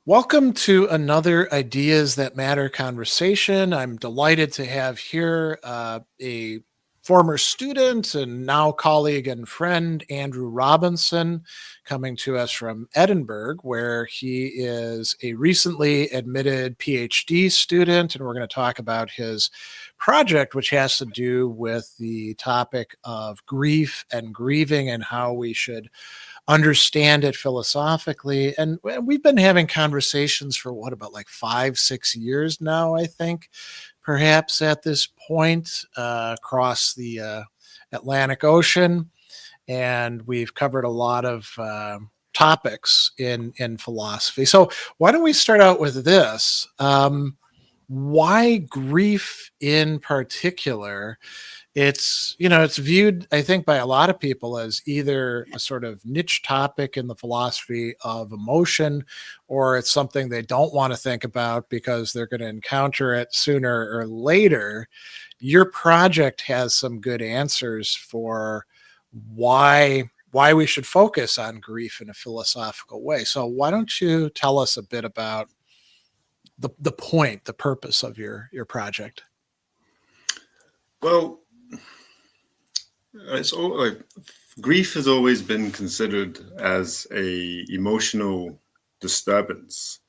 Welcome to another Ideas That Matter conversation. I'm delighted to have here a former student and now colleague and friend, Andrew Robinson, coming to us from Edinburgh, where he is a recently admitted PhD student. And we're going to talk about his project, which has to do with the topic of grief and grieving and how we should understand it philosophically. And we've been having conversations for what, about like 5, 6 years now, I think, perhaps at this point, across the Atlantic Ocean. And we've covered a lot of topics in philosophy. So why don't we start out with this? Why grief in particular? It's viewed, I think, by a lot of people as either a sort of niche topic in the philosophy of emotion, or it's something they don't want to think about because they're going to encounter it sooner or later. Your project has some good answers for why we should focus on grief in a philosophical way. So why don't you tell us a bit about the point, the purpose of your project? Well, it's all like grief has always been considered as a emotional disturbance,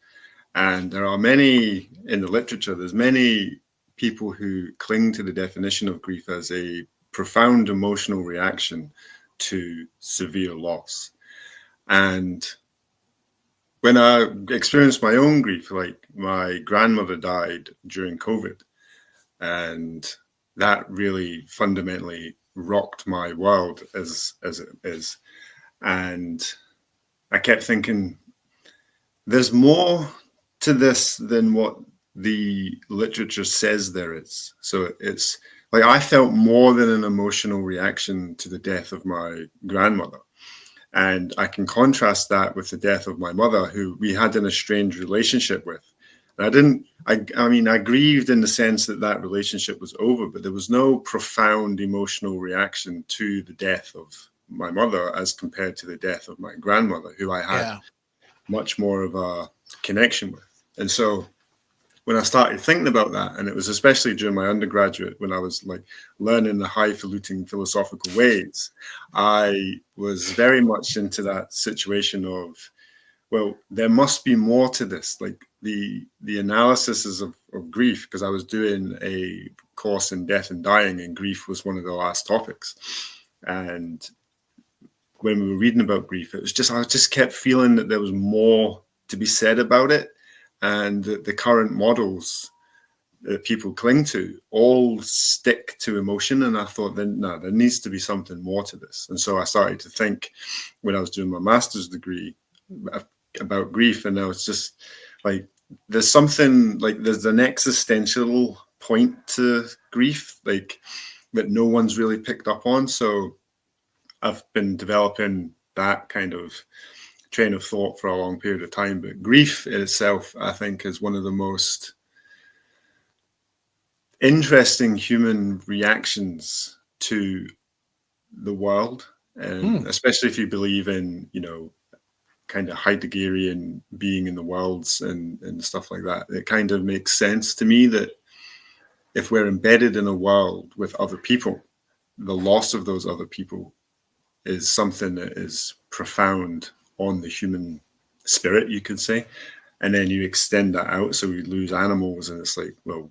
and there are many in the literature. There's many people who cling to the definition of grief as a profound emotional reaction to severe loss. And when I experienced my own grief, like my grandmother died during COVID, and that really fundamentally rocked my world as it is. And I kept thinking, there's more to this than what the literature says there is. So it's like I felt more than an emotional reaction to the death of my grandmother. And I can contrast that with the death of my mother, who we had an estranged relationship with. And I grieved in the sense that relationship was over, but there was no profound emotional reaction to the death of my mother as compared to the death of my grandmother, who I had much more of a connection with. And so when I started thinking about that, and it was especially during my undergraduate, when I was like learning the highfalutin philosophical ways, I was very much into that situation of, well, there must be more to this. Like the analysis of grief, because I was doing a course in death and dying, and grief was one of the last topics. And when we were reading about grief, I just kept feeling that there was more to be said about it, and that the current models that people cling to all stick to emotion. And I thought, then no, there needs to be something more to this. And so I started to think, when I was doing my master's degree, about grief, and now it's just like there's something, like there's an existential point to grief, like that no one's really picked up on. So I've been developing that kind of train of thought for a long period of time. But grief in itself, I think, is one of the most interesting human reactions to the world, and especially if you believe in, kind of Heideggerian being in the worlds and stuff like that. It kind of makes sense to me that if we're embedded in a world with other people, the loss of those other people is something that is profound on the human spirit, you could say. And then you extend that out. So we lose animals, and it's like, well,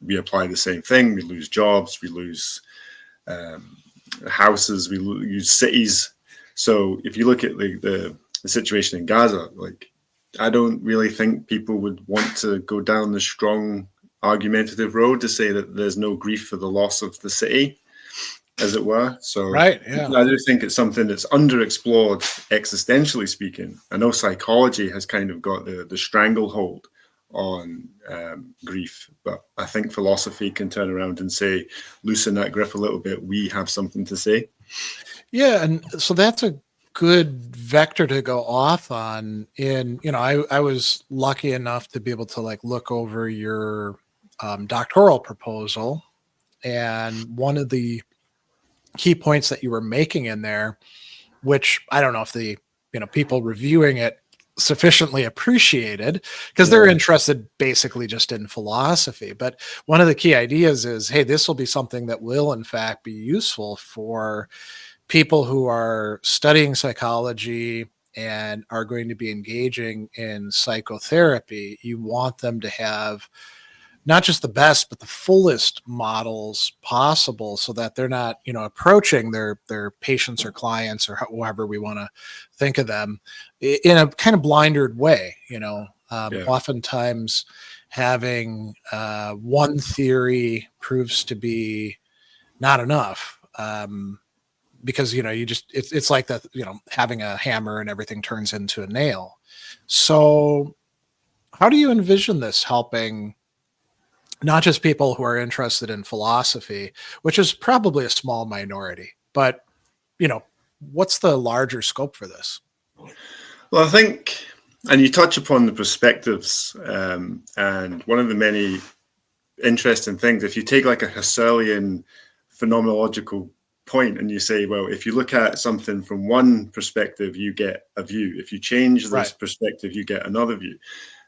we apply the same thing. We lose jobs, we lose houses, we lose cities. So if you look at the situation in Gaza, like, I don't really think people would want to go down the strong argumentative road to say that there's no grief for the loss of the city, as it were. So right, yeah. I do think it's something that's underexplored, existentially speaking. I know psychology has kind of got the stranglehold on grief, but I think philosophy can turn around and say, loosen that grip a little bit, we have something to say. Yeah, and so that's a good vector to go off on. I was lucky enough to be able to like look over your doctoral proposal, and one of the key points that you were making in there, which I don't know if the people reviewing it sufficiently appreciated because they're interested basically just in philosophy. But one of the key ideas is, hey, this will be something that will in fact be useful for people who are studying psychology and are going to be engaging in psychotherapy. You want them to have not just the best but the fullest models possible, so that they're not, approaching their patients or clients or however we want to think of them in a kind of blindered way. Oftentimes having one theory proves to be not enough, because it's like that, having a hammer and everything turns into a nail. So how do you envision this helping not just people who are interested in philosophy, which is probably a small minority, but what's the larger scope for this? Well, I think, and you touch upon the perspectives, and one of the many interesting things, if you take like a Husserlian phenomenological point and you say, well, if you look at something from one perspective, you get a view. If you change this perspective, you get another view.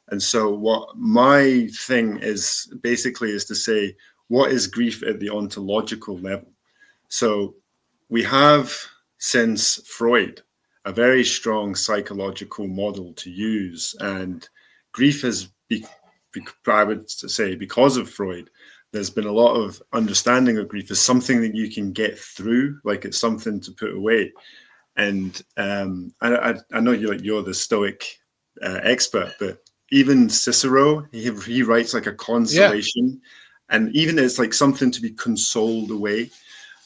And so what my thing is basically is to say, what is grief at the ontological level? So we have, since Freud, a very strong psychological model to use. And grief is, I would say, because of Freud, there's been a lot of understanding of grief as something that you can get through, like it's something to put away. And I know you're the Stoic expert, but even Cicero, he writes like a consolation, and even it's like something to be consoled away.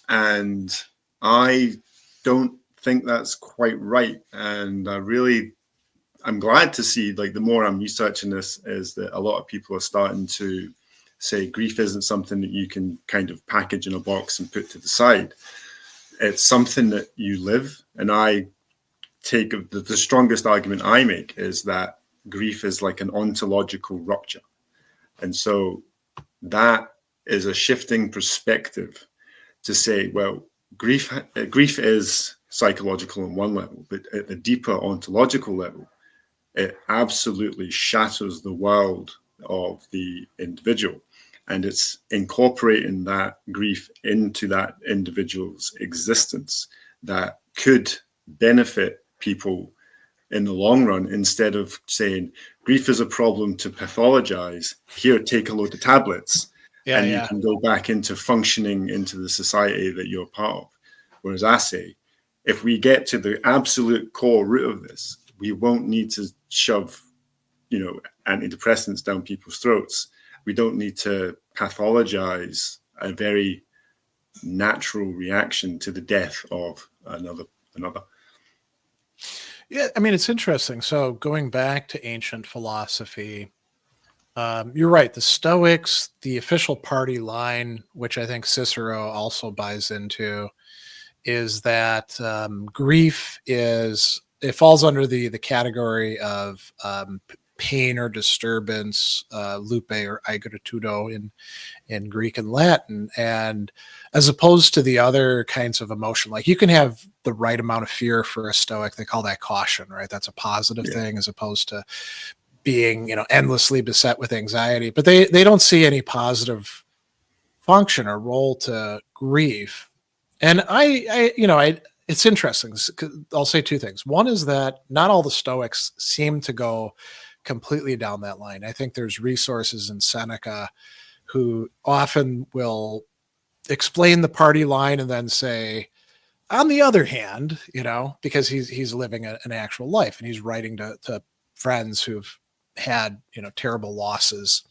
And I don't think that's quite right. And I'm glad to see, like, the more I'm researching this, is that a lot of people are starting to say grief isn't something that you can kind of package in a box and put to the side. It's something that you live. And I take the strongest argument I make is that grief is like an ontological rupture. And so that is a shifting perspective to say, well, grief is psychological on one level, but at a deeper ontological level, it absolutely shatters the world of the individual. And it's incorporating that grief into that individual's existence that could benefit people in the long run, instead of saying grief is a problem to pathologize. Here, take a load of tablets, you can go back into functioning into the society that you're part of. Whereas I say, if we get to the absolute core root of this, we won't need to shove, antidepressants down people's throats. We don't need to pathologize a very natural reaction to the death of another. Yeah, I mean, it's interesting. So going back to ancient philosophy, you're right. The Stoics, the official party line, which I think Cicero also buys into, is that grief it falls under the category of pain or disturbance, lupe or aigretudo in Greek and Latin, and as opposed to the other kinds of emotion, like you can have the right amount of fear for a Stoic. They call that caution, right? That's a positive thing, as opposed to being, endlessly beset with anxiety. But they don't see any positive function or role to grief. And it's interesting. I'll say two things. One is that not all the Stoics seem to go completely down that line. I think there's resources in Seneca who often will explain the party line and then say, on the other hand, because he's living an actual life and he's writing to friends who've had, terrible losses.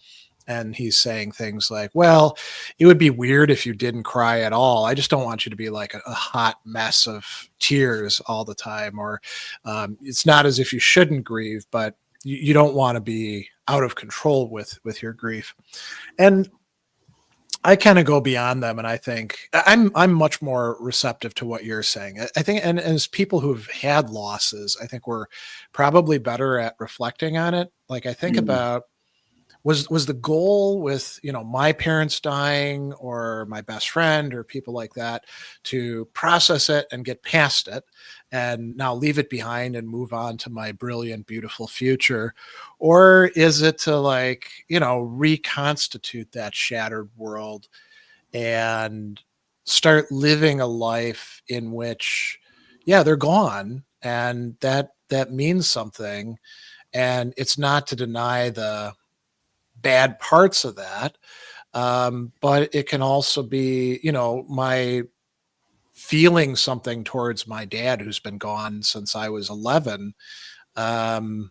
And he's saying things like, well, it would be weird if you didn't cry at all. I just don't want you to be like a hot mess of tears all the time. Or it's not as if you shouldn't grieve, but you don't want to be out of control with your grief. And I kind of go beyond them, and I think I'm much more receptive to what you're saying. I think, and as people who've had losses, I think we're probably better at reflecting on it. Like I think about was the goal with, my parents dying or my best friend or people like that to process it and get past it and now leave it behind and move on to my brilliant, beautiful future? Or is it to reconstitute that shattered world and start living a life in which, yeah, they're gone, and that means something, and it's not to deny the bad parts of that, but it can also be, my feeling something towards my dad who's been gone since I was 11. um,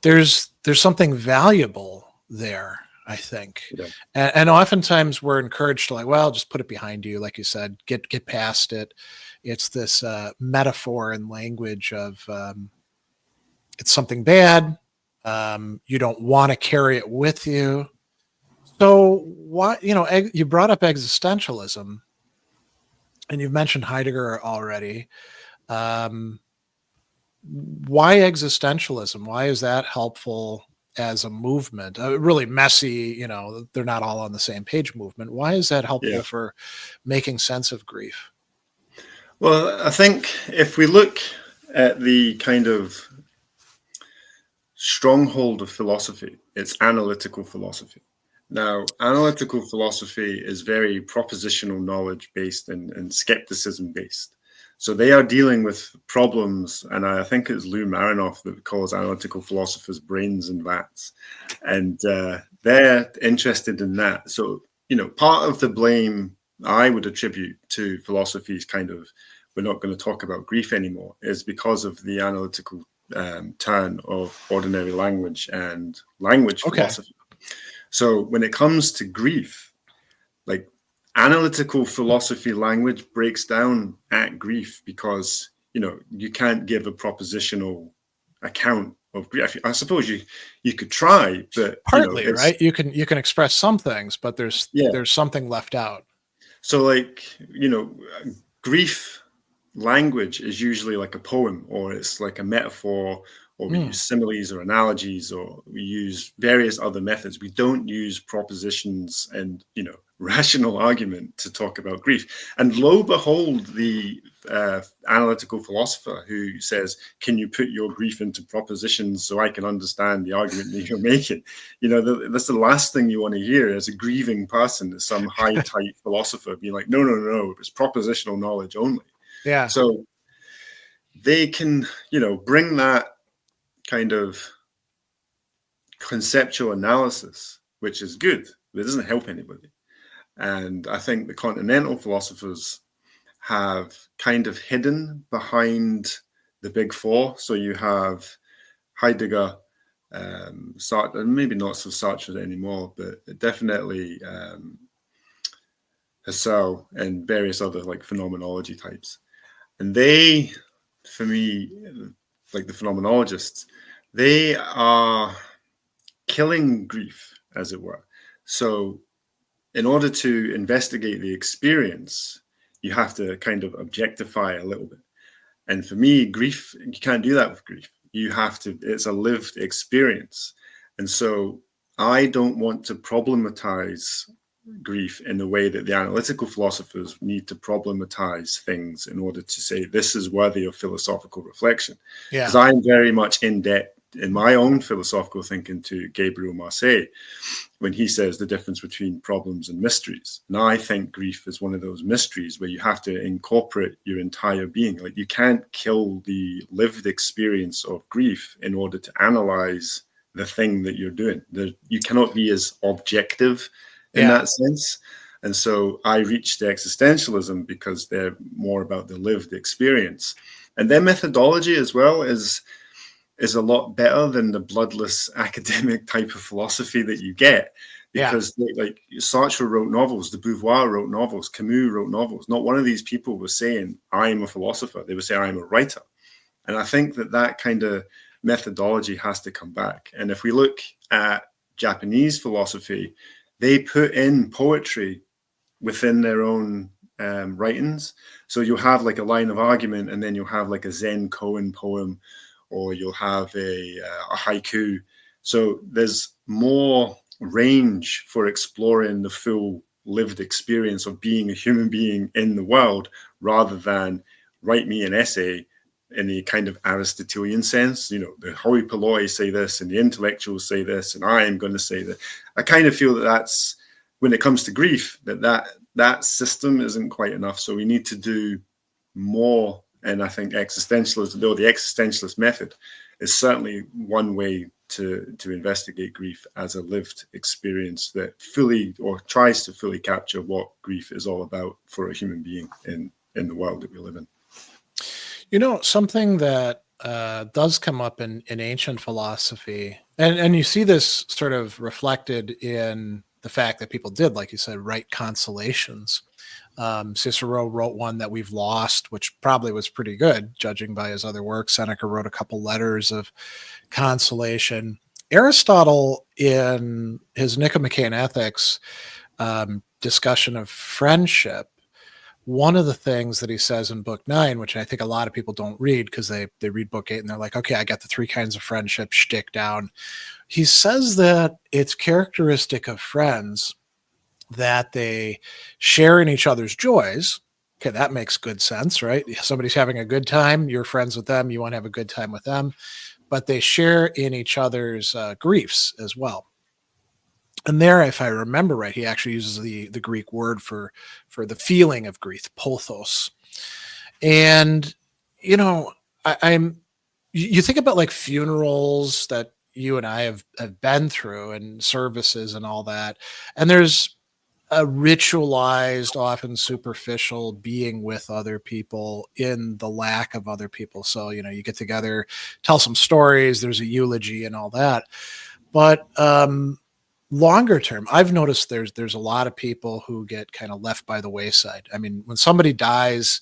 there's something valuable there, I think. Yeah. And oftentimes we're encouraged to, like, well, just put it behind you, like you said, get past it. It's this metaphor and language of, it's something bad. You don't want to carry it with you. So what, you brought up existentialism, and you've mentioned Heidegger already. Um, why existentialism? Why is that helpful as a movement? A really messy, they're not all on the same page movement. Why is that helpful Yeah. for making sense of grief? Well, I think if we look at the kind of stronghold of philosophy, it's analytical philosophy. Now, analytical philosophy is very propositional knowledge based and skepticism based. So they are dealing with problems, and I think it's Lou Marinoff that calls analytical philosophers brains and vats. And they're interested in that. So, part of the blame I would attribute to philosophy's kind of, we're not going to talk about grief anymore, is because of the analytical turn of ordinary language and language philosophy. So when it comes to grief, like, analytical philosophy language breaks down at grief because, you can't give a propositional account of grief. I suppose you could try, but Partly, right? You can express some things, but there's something left out. So, like, grief language is usually like a poem, or it's like a metaphor, or we use similes or analogies, or we use various other methods. We don't use propositions and, rational argument to talk about grief. And lo behold, the analytical philosopher who says, can you put your grief into propositions so I can understand the argument that you're making? That's the last thing you want to hear as a grieving person, is some high-type philosopher being like, no, it's propositional knowledge only. Yeah. So they can, bring that kind of conceptual analysis, which is good, but it doesn't help anybody. And I think the continental philosophers have kind of hidden behind the big four. So you have Heidegger, Sartre, maybe not so Sartre anymore, but definitely Husserl and various other like phenomenology types. And they, for me, like the phenomenologists, they are killing grief, as it were. So in order to investigate the experience, you have to kind of objectify a little bit. And for me, grief, you can't do that with grief. You have to, it's a lived experience. And so I don't want to problematize grief in the way that the analytical philosophers need to problematize things in order to say this is worthy of philosophical reflection. Because I'm very much in debt in my own philosophical thinking to Gabriel Marseille when he says the difference between problems and mysteries. And I think grief is one of those mysteries where you have to incorporate your entire being. Like, you can't kill the lived experience of grief in order to analyze the thing that you're doing. You cannot be as objective in that sense. And so I reached existentialism because they're more about the lived experience. And their methodology as well is a lot better than the bloodless academic type of philosophy that you get. Because like Sartre wrote novels, de Beauvoir wrote novels, Camus wrote novels. Not one of these people was saying, I'm a philosopher. They would say, I'm a writer. And I think that kind of methodology has to come back. And if we look at Japanese philosophy, they put in poetry within their own writings. So you'll have like a line of argument, and then you'll have like a Zen koan poem, or you'll have a haiku. So there's more range for exploring the full lived experience of being a human being in the world, rather than write me an essay in the kind of Aristotelian sense. You know, the hoi polloi say this and the intellectuals say this and I am going to say that. I kind of feel that that's, when it comes to grief, that system isn't quite enough. So we need to do more. And I think existentialism, though the existentialist method is certainly one way to investigate grief as a lived experience that fully, or tries to fully capture what grief is all about for a human being in the world that we live in. You know, something that does come up in ancient philosophy, and you see this sort of reflected in the fact that people did, like you said, write consolations. Cicero wrote one that we've lost, which probably was pretty good, judging by his other work. Seneca wrote a couple letters of consolation. Aristotle, in his Nicomachean Ethics discussion of friendship, one of the things that he says in book 9, which I think a lot of people don't read because they read book 8 and they're like, okay, I got the 3 kinds of friendship shtick down. He says that it's characteristic of friends that they share in each other's joys. Okay, that makes good sense, right? Somebody's having a good time, you're friends with them, you want to have a good time with them, but they share in each other's griefs as well. And there, if I remember right, he actually uses the Greek word for the feeling of grief, pothos. And, you know, you think about like funerals that you and I have been through, and services and all that. And there's a ritualized, often superficial being with other people in the lack of other people. So, you know, you get together, tell some stories, there's a eulogy and all that. But longer term, I've noticed there's a lot of people who get kind of left by the wayside. I mean, when somebody dies,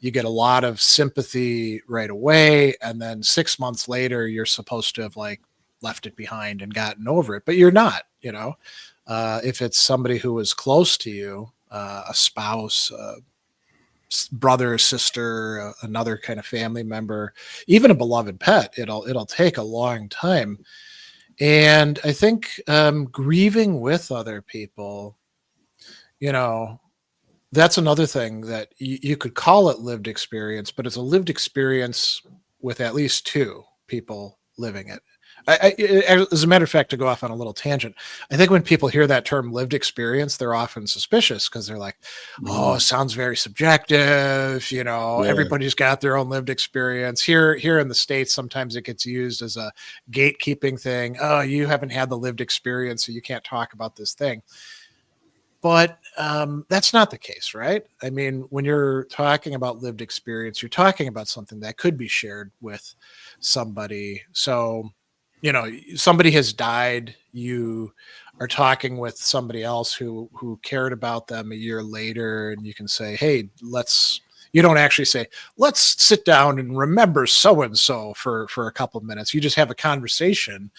you get a lot of sympathy right away, and then 6 months later, you're supposed to have like left it behind and gotten over it, but you're not. You know, if it's somebody who was close to you, a spouse, brother, sister, another kind of family member, even a beloved pet, it'll take a long time. And I think grieving with other people, you know, that's another thing that you could call it lived experience, but it's a lived experience with at least 2 people living it. As a matter of fact, to go off on a little tangent, I think when people hear that term lived experience, they're often suspicious because they're like, oh, it sounds very subjective. You know, Yeah. everybody's got their own lived experience. Here in the States, sometimes it gets used as a gatekeeping thing. Oh, you haven't had the lived experience, so you can't talk about this thing. But that's not the case, right? I mean, when you're talking about lived experience, you're talking about something that could be shared with somebody. So, you know, somebody has died, you are talking with somebody else who cared about them a year later, and you can say, hey, you don't actually say, let's sit down and remember so and so for a couple of minutes. You just have a conversation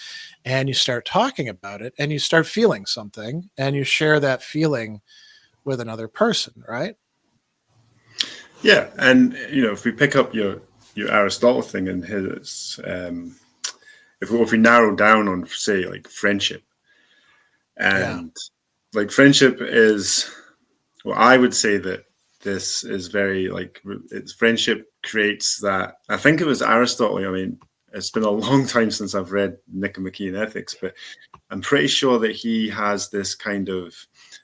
and you start talking about it and you start feeling something and you share that feeling with another person, right? Yeah, and you know, if we pick up your Aristotle thing and his, if we narrow down on, say, like friendship, and like friendship is, well, I would say that this is very like, it's friendship creates that. I think it was Aristotle. I mean, it's been a long time since I've read Nicomachean Ethics, but I'm pretty sure that he has this kind of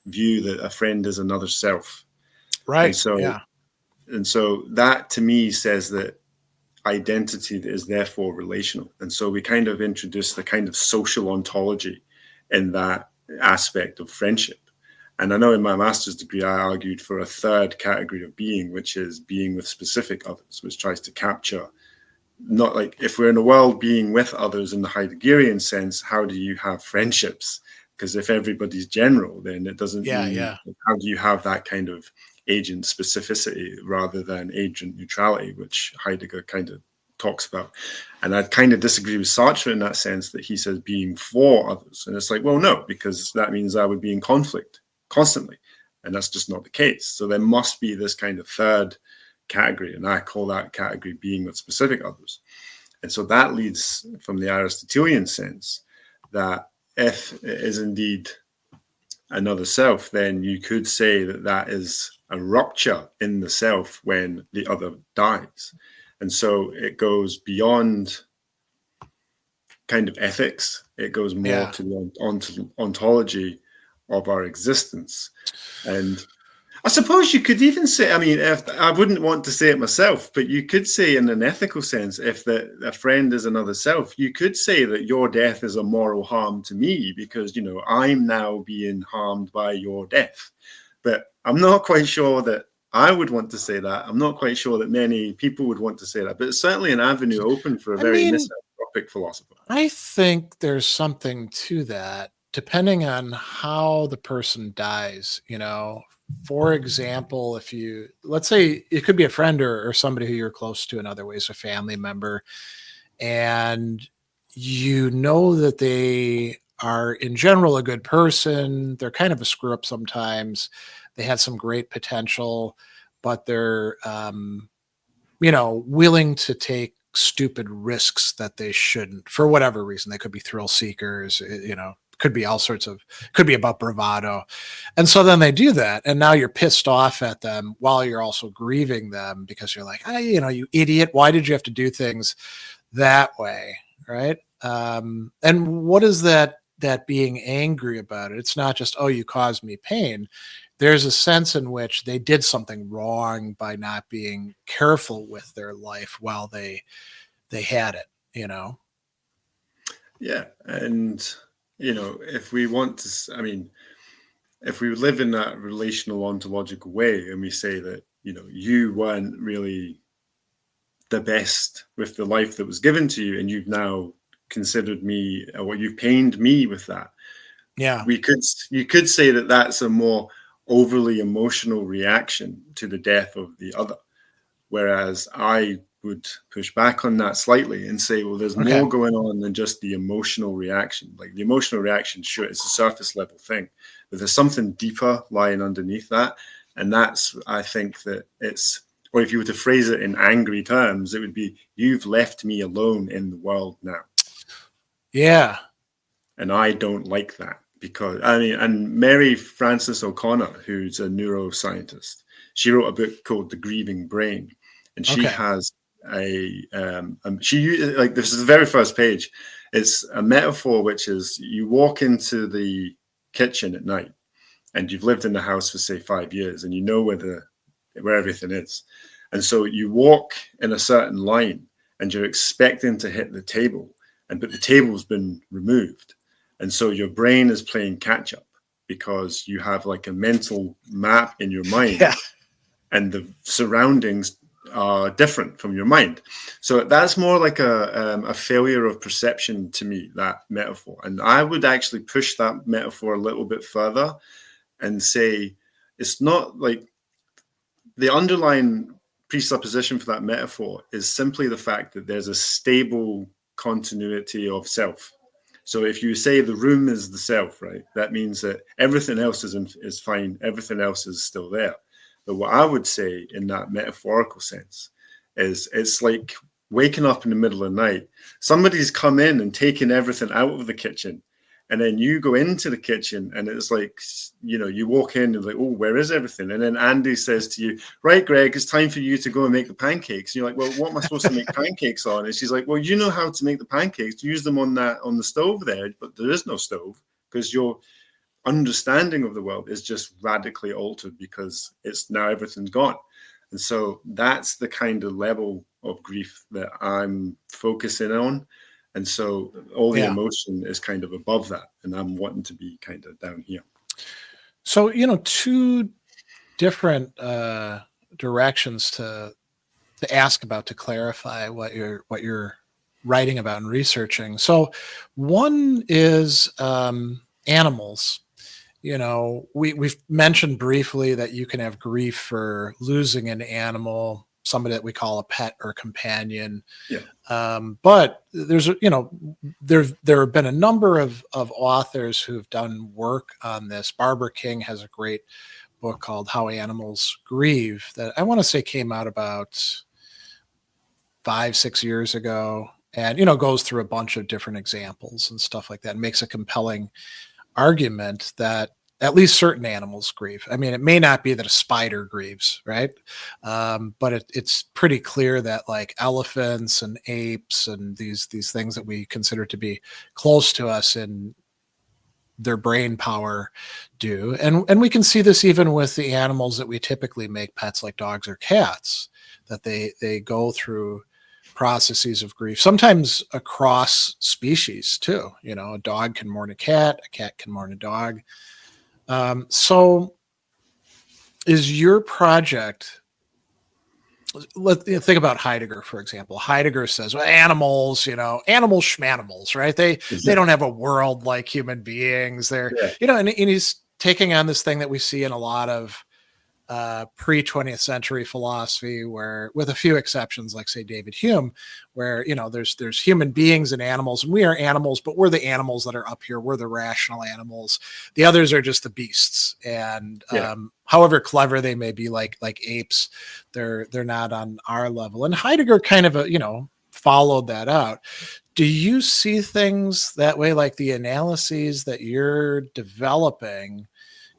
view that a friend is another self. Right. And so that to me says that identity is therefore relational. And so we kind of introduce the kind of social ontology in that aspect of friendship. And I know in my master's degree, I argued for a 3rd category of being, which is being with specific others, which tries to capture, not like if we're in a world being with others in the Heideggerian sense, how do you have friendships? Because if everybody's general, then it doesn't mean, how do you have that kind of agent specificity rather than agent neutrality, which Heidegger kind of talks about. And I kind of disagree with Sartre in that sense, that he says being for others. And it's like, well, no, because that means I would be in conflict constantly. And that's just not the case. So there must be this kind of 3rd category, and I call that category being with specific others. And so that leads from the Aristotelian sense that if it is indeed another self, then you could say that that is a rupture in the self when the other dies. And so it goes beyond kind of ethics. It goes more to the ontology of our existence. And I suppose you could even say, I mean, if I wouldn't want to say it myself, but you could say in an ethical sense, if a friend is another self, you could say that your death is a moral harm to me because, I'm now being harmed by your death. But I'm not quite sure that I would want to say that. I'm not quite sure that many people would want to say that, but it's certainly an avenue open for a very misanthropic philosopher. I think there's something to that, depending on how the person dies. For example, let's say it could be a friend or somebody who you're close to in other ways, a family member, and that they are in general a good person. They're kind of a screw up sometimes. They had some great potential, but they're, willing to take stupid risks that they shouldn't for whatever reason. They could be thrill seekers, could be could be about bravado. And so then they do that. And now you're pissed off at them while you're also grieving them because you're like, you idiot. Why did you have to do things that way? Right. And what is that being angry about it? It's not just, oh, you caused me pain. There's a sense in which they did something wrong by not being careful with their life while they had it, Yeah. And, if we want to, if we live in that relational ontological way and we say that, you weren't really the best with the life that was given to you and you've now considered me, or you've pained me with that. Yeah. You could say that that's a more overly emotional reaction to the death of the other. Whereas I would push back on that slightly and say, well, there's more going on than just the emotional reaction. Like the emotional reaction, sure, it's a surface level thing, but there's something deeper lying underneath that. And that's, I think that it's, or if you were to phrase it in angry terms, it would be, you've left me alone in the world now. Yeah. And I don't like that because, and Mary Frances O'Connor, who's a neuroscientist, she wrote a book called The Grieving Brain. And she has this is the very first page. It's a metaphor, which is you walk into the kitchen at night and you've lived in the house for say 5 years and you know where everything is. And so you walk in a certain line and you're expecting to hit the table, but the table's been removed. And so your brain is playing catch up because you have like a mental map in your mind and the surroundings are different from your mind. So that's more like a failure of perception to me, that metaphor. And I would actually push that metaphor a little bit further and say it's not like the underlying presupposition for that metaphor is simply the fact that there's a stable continuity of self. So if you say the room is the self, right, that means that everything else is fine. Everything else is still there. But what I would say in that metaphorical sense is it's like waking up in the middle of the night. Somebody's come in and taken everything out of the kitchen. And then you go into the kitchen and it's like, you walk in and like, oh, where is everything? And then Andy says to you, right, Greg, it's time for you to go and make the pancakes. And you're like, well, what am I supposed to make pancakes on? And she's like, well, you know how to make the pancakes. Use them on the stove there, but there is no stove because your understanding of the world is just radically altered because it's now everything's gone. And so that's the kind of level of grief that I'm focusing on. And so all the emotion is kind of above that. And I'm wanting to be kind of down here. So, two different directions to ask about, to clarify what you're writing about and researching. So one is animals. We've mentioned briefly that you can have grief for losing an animal, somebody that we call a pet or companion. Yeah. But there's, there have been a number of authors who've done work on this. Barbara King has a great book called How Animals Grieve that I want to say came out about 5-6 years ago. and goes through a bunch of different examples and stuff like that, and makes a compelling argument that at least certain animals grieve. I mean, it may not be that a spider grieves, right? But it's pretty clear that like elephants and apes and these things that we consider to be close to us in their brain power do. And we can see this even with the animals that we typically make pets, like dogs or cats, that they go through processes of grief, sometimes across species too. A dog can mourn a cat can mourn a dog. So is your project, let's think about Heidegger, for example. Heidegger says, well, animals, animals schmanimals, right? They don't have a world like human beings. They're, and he's taking on this thing that we see in a lot of pre-20th century philosophy, where, with a few exceptions, like say David Hume, where there's human beings and animals, and we are animals, but we're the animals that are up here. We're the rational animals. The others are just the beasts, and however clever they may be, like apes, they're not on our level. And Heidegger kind of followed that out. Do you see things that way? Like the analyses that you're developing,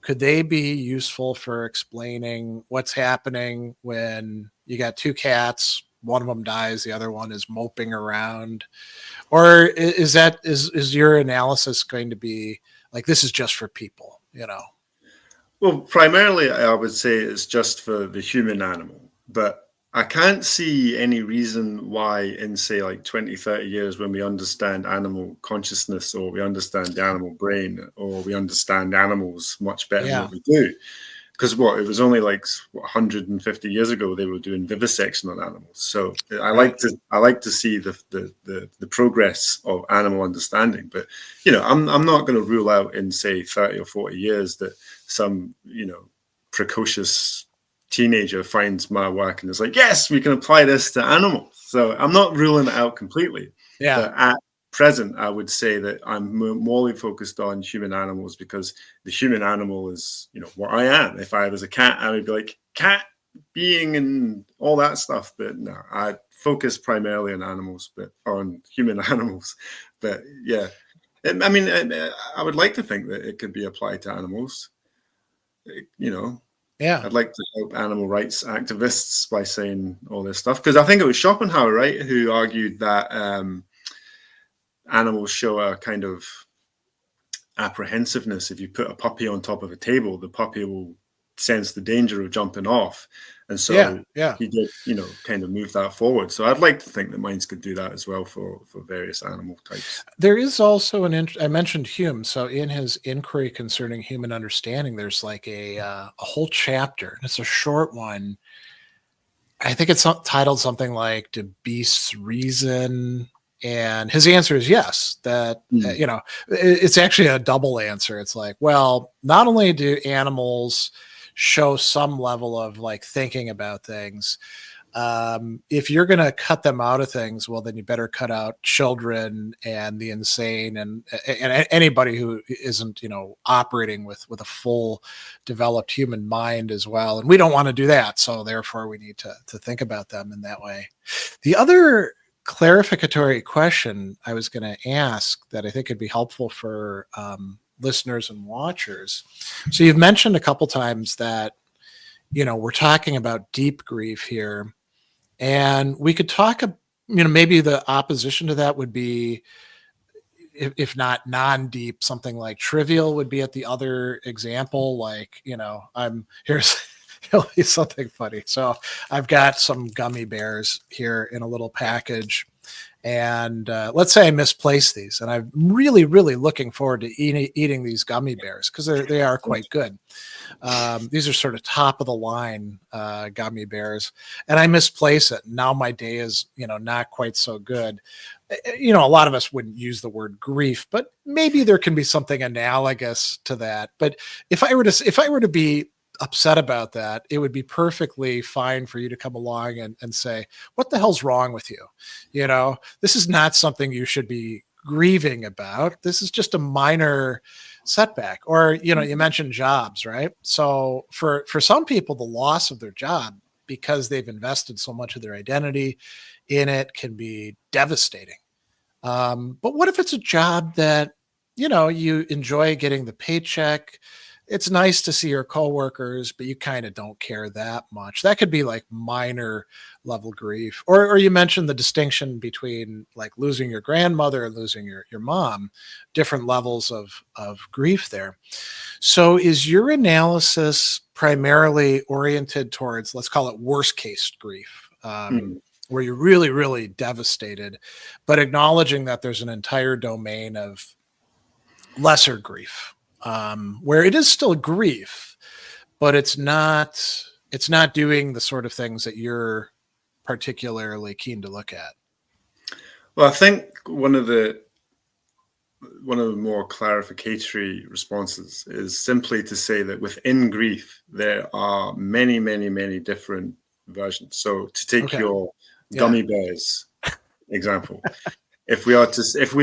could they be useful for explaining what's happening when you got two cats, one of them dies, the other one is moping around? Or is your analysis going to be like, this is just for people, Well, primarily I would say it's just for the human animal, but I can't see any reason why in, say, like 20, 30 years, when we understand animal consciousness, or we understand the animal brain, or we understand animals much better than what we do. Because it was only like 150 years ago they were doing vivisection on animals. So I like to see the progress of animal understanding. But I'm not going to rule out in, say, 30 or 40 years that some precocious teenager finds my work and is like, yes, we can apply this to animals. So I'm not ruling it out completely. But at present, I would say that I'm more focused on human animals, because the human animal is, what I am. If I was a cat, I would be like cat being and all that stuff. But no, I focus primarily on animals, but on human animals. But yeah, I mean, I would like to think that it could be applied to animals. I'd like to help animal rights activists by saying all this stuff, because I think it was Schopenhauer, right, who argued that animals show a kind of apprehensiveness. If you put a puppy on top of a table, the puppy will sense the danger of jumping off, and so he did, kind of move that forward. So I'd like to think that minds could do that as well for various animal types. There is also I mentioned Hume. So in his Inquiry Concerning Human Understanding, there's like a whole chapter, and it's a short one. I think it's titled something like "Do Beasts Reason?" And his answer is yes, that, it's actually a double answer. It's like, well, not only do animals show some level of like thinking about things, if you're going to cut them out of things, well, then you better cut out children and the insane and anybody who isn't, operating with a full developed human mind as well. And we don't want to do that. So therefore we need to think about them in that way. The other clarificatory question I was going to ask that I think could be helpful for listeners and watchers. So you've mentioned a couple times that, we're talking about deep grief here, and we could talk, maybe the opposition to that would be, if not non-deep, something like trivial would be at the other example. Like, here's something funny. So I've got some gummy bears here in a little package, and let's say I misplace these, and I'm really, really looking forward to eating these gummy bears, because they are quite good. These are sort of top of the line gummy bears, and I misplace it. Now my day is, not quite so good. A lot of us wouldn't use the word grief, but maybe there can be something analogous to that. But if I were to be upset about that, it would be perfectly fine for you to come along and say, what the hell's wrong with you? This is not something you should be grieving about. This is just a minor setback. Or, you mentioned jobs, right? So for some people, the loss of their job, because they've invested so much of their identity in it, can be devastating. But what if it's a job that, you enjoy getting the paycheck? It's nice to see your coworkers, but you kind of don't care that much. That could be like minor level grief. Or you mentioned the distinction between like losing your grandmother and losing your mom, different levels of grief there. So is your analysis primarily oriented towards, let's call it worst case grief, Hmm. where you're really, really devastated, but acknowledging that there's an entire domain of lesser grief, where it is still grief, but it's not doing the sort of things that you're particularly keen to look at. Well, I think one of the more clarificatory responses is simply to say that within grief there are many, many, many different versions. So to take Okay. your Yeah. gummy bears example, if we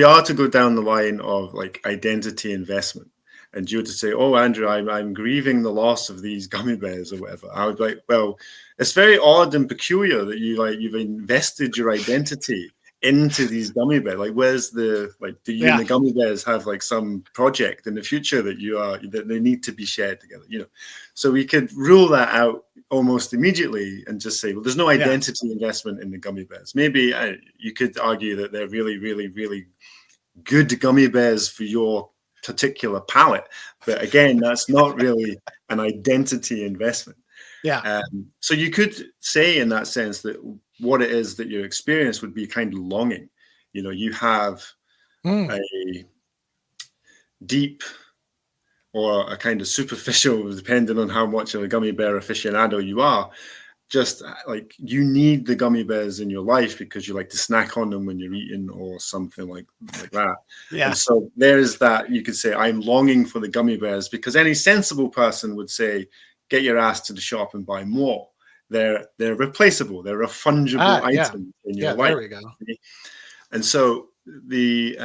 are to go down the line of like identity investment, and you were to say, "Oh, Andrew, I'm grieving the loss of these gummy bears or whatever," I would be like, "Well, it's very odd and peculiar that you've invested your identity into these gummy bears. Like, where's the like? Do you and Yeah. the gummy bears have like some project in the future that they need to be shared together? So we could rule that out almost immediately and just say, well, there's no Yeah. identity investment in the gummy bears. Maybe you could argue that they're really, really, really good gummy bears for your particular palate. But again, that's not really an identity investment. Yeah. So you could say in that sense that what it is that you experience would be kind of longing. You have Mm. a deep or a kind of superficial, depending on how much of a gummy bear aficionado you are, just like you need the gummy bears in your life because you like to snack on them when you're eating or something like that. Yeah. And so there's that. You could say, I'm longing for the gummy bears, because any sensible person would say, get your ass to the shop and buy more. They're replaceable. They're a fungible Yeah. item in your Yeah. life. There we go. And so the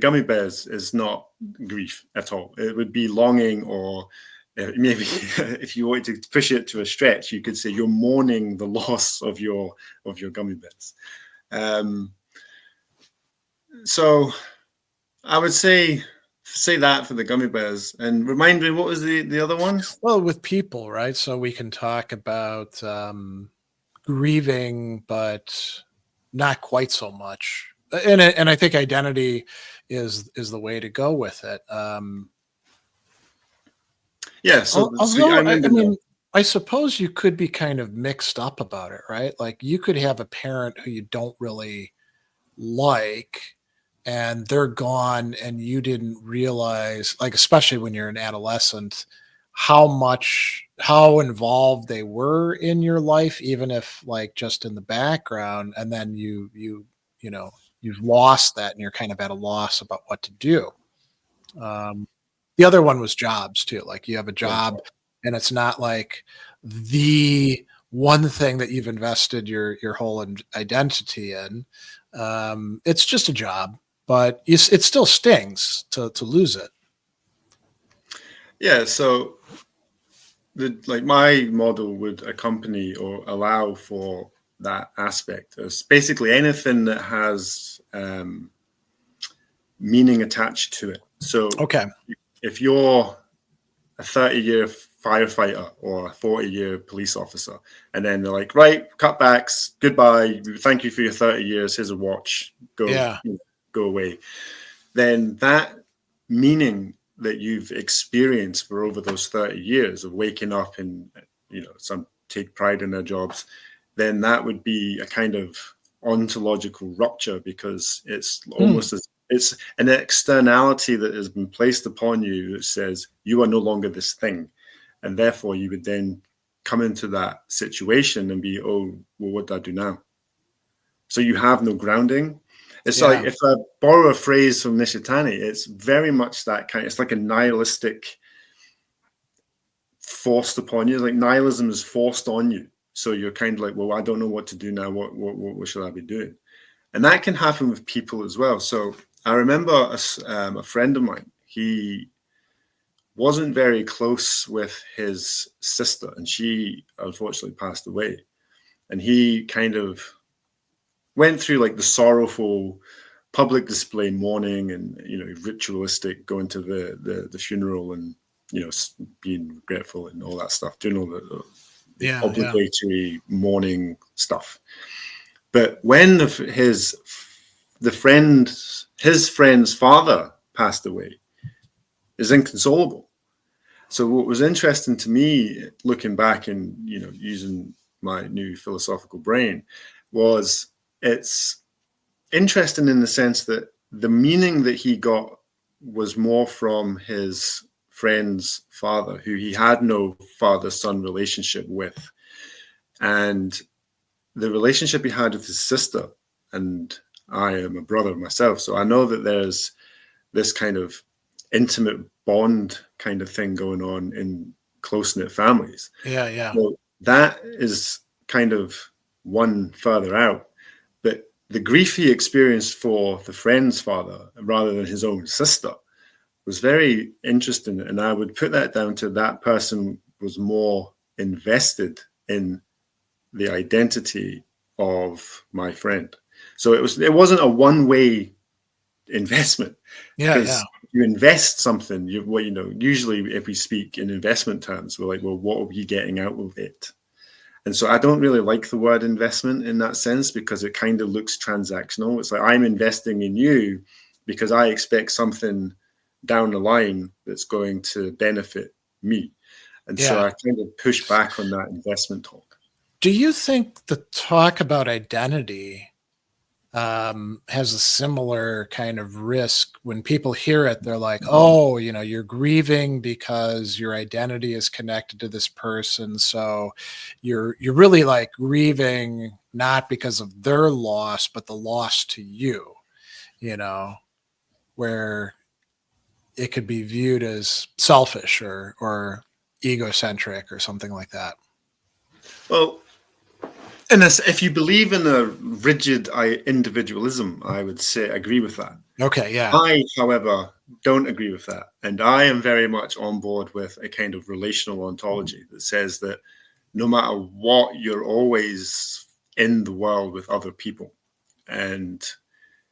gummy bears is not grief at all. It would be longing, or maybe if you wanted to push it to a stretch, you could say you're mourning the loss of your gummy bears. So I would say that for the gummy bears, and remind me, what was the other ones? Well, with people, right? So we can talk about grieving, but not quite so much. And I think identity is the way to go with it. Yeah. So I Although I remember mean, I suppose you could be kind of mixed up about it, right? Like you could have a parent who you don't really like, and they're gone, and you didn't realize, like especially when you're an adolescent, how involved they were in your life, even if like just in the background, and then you know you've lost that, and you're kind of at a loss about what to do. Um, the other one was jobs too. Like you have a yeah. job, and it's not like the one thing that you've invested your whole identity in. It's just a job, but it still stings to lose it. Yeah. So my model would accompany or allow for that aspect. It's basically anything that has meaning attached to it. So Okay. if you're a 30-year firefighter or a 40-year police officer, and then they're like, right, cutbacks, goodbye, thank you for your 30 years, here's a watch, Yeah. go away, then that meaning that you've experienced for over those 30 years of waking up and some take pride in their jobs, then that would be a kind of ontological rupture, because it's Hmm. almost as it's an externality that has been placed upon you that says you are no longer this thing, and therefore you would then come into that situation and be, oh, well, what do I do now? So you have no grounding. It's like, Yeah. if I borrow a phrase from Nishitani, it's very much that kind. It's like a nihilistic forced upon you. Like nihilism is forced on you. So you're kind of like, well, I don't know what to do now. What should I be doing? And that can happen with people as well. So I remember a friend of mine. He wasn't very close with his sister, and she unfortunately passed away. And he kind of went through like the sorrowful public display mourning and, you know, ritualistic going to the funeral and, you know, being regretful and all that stuff, doing all the obligatory mourning stuff. But when his friend's father passed away, is inconsolable. So what was interesting to me, looking back and, you know, using my new philosophical brain, was it's interesting in the sense that the meaning that he got was more from his friend's father, who he had no father-son relationship with, and the relationship he had with his sister. And I am a brother myself, so I know that there's this kind of intimate bond kind of thing going on in close-knit families. Yeah. So that is kind of one further out. But the grief he experienced for the friend's father rather than his own sister was very interesting. And I would put that down to that person was more invested in the identity of my friend. So it wasn't a one-way investment. Yeah. You invest something, usually if we speak in investment terms, we're like, well, what are we getting out of it? And so I don't really like the word investment in that sense, because it kind of looks transactional. It's like, I'm investing in you because I expect something down the line that's going to benefit me. And so I kind of push back on that investment talk. Do you think the talk about identity has a similar kind of risk? When people hear it, they're like, oh, you know, you're grieving because your identity is connected to this person. So you're really like grieving not because of their loss, but the loss to you, you know, where it could be viewed as selfish or egocentric or something like that. Well, and if you believe in a rigid individualism, I would say agree with that. Okay, yeah. I, however, don't agree with that. And I am very much on board with a kind of relational ontology that says that no matter what, you're always in the world with other people. And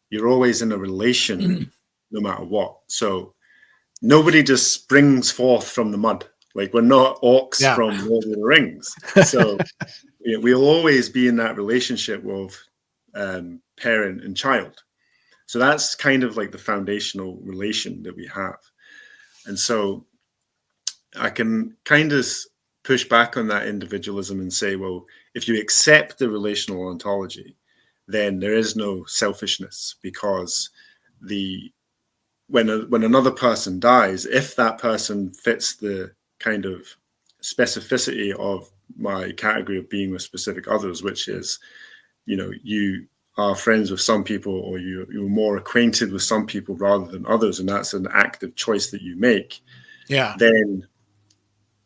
you're always in a relation no matter what. So nobody just springs forth from the mud. Like, we're not orcs from Lord of the Rings. So we'll always be in that relationship of parent and child. So that's kind of like the foundational relation that we have. And so I can kind of push back on that individualism and say, well, if you accept the relational ontology, then there is no selfishness, because when another person dies, if that person fits the kind of specificity of my category of being with specific others, which is, you know, you are friends with some people, or you're more acquainted with some people rather than others, and that's an active choice that you make, then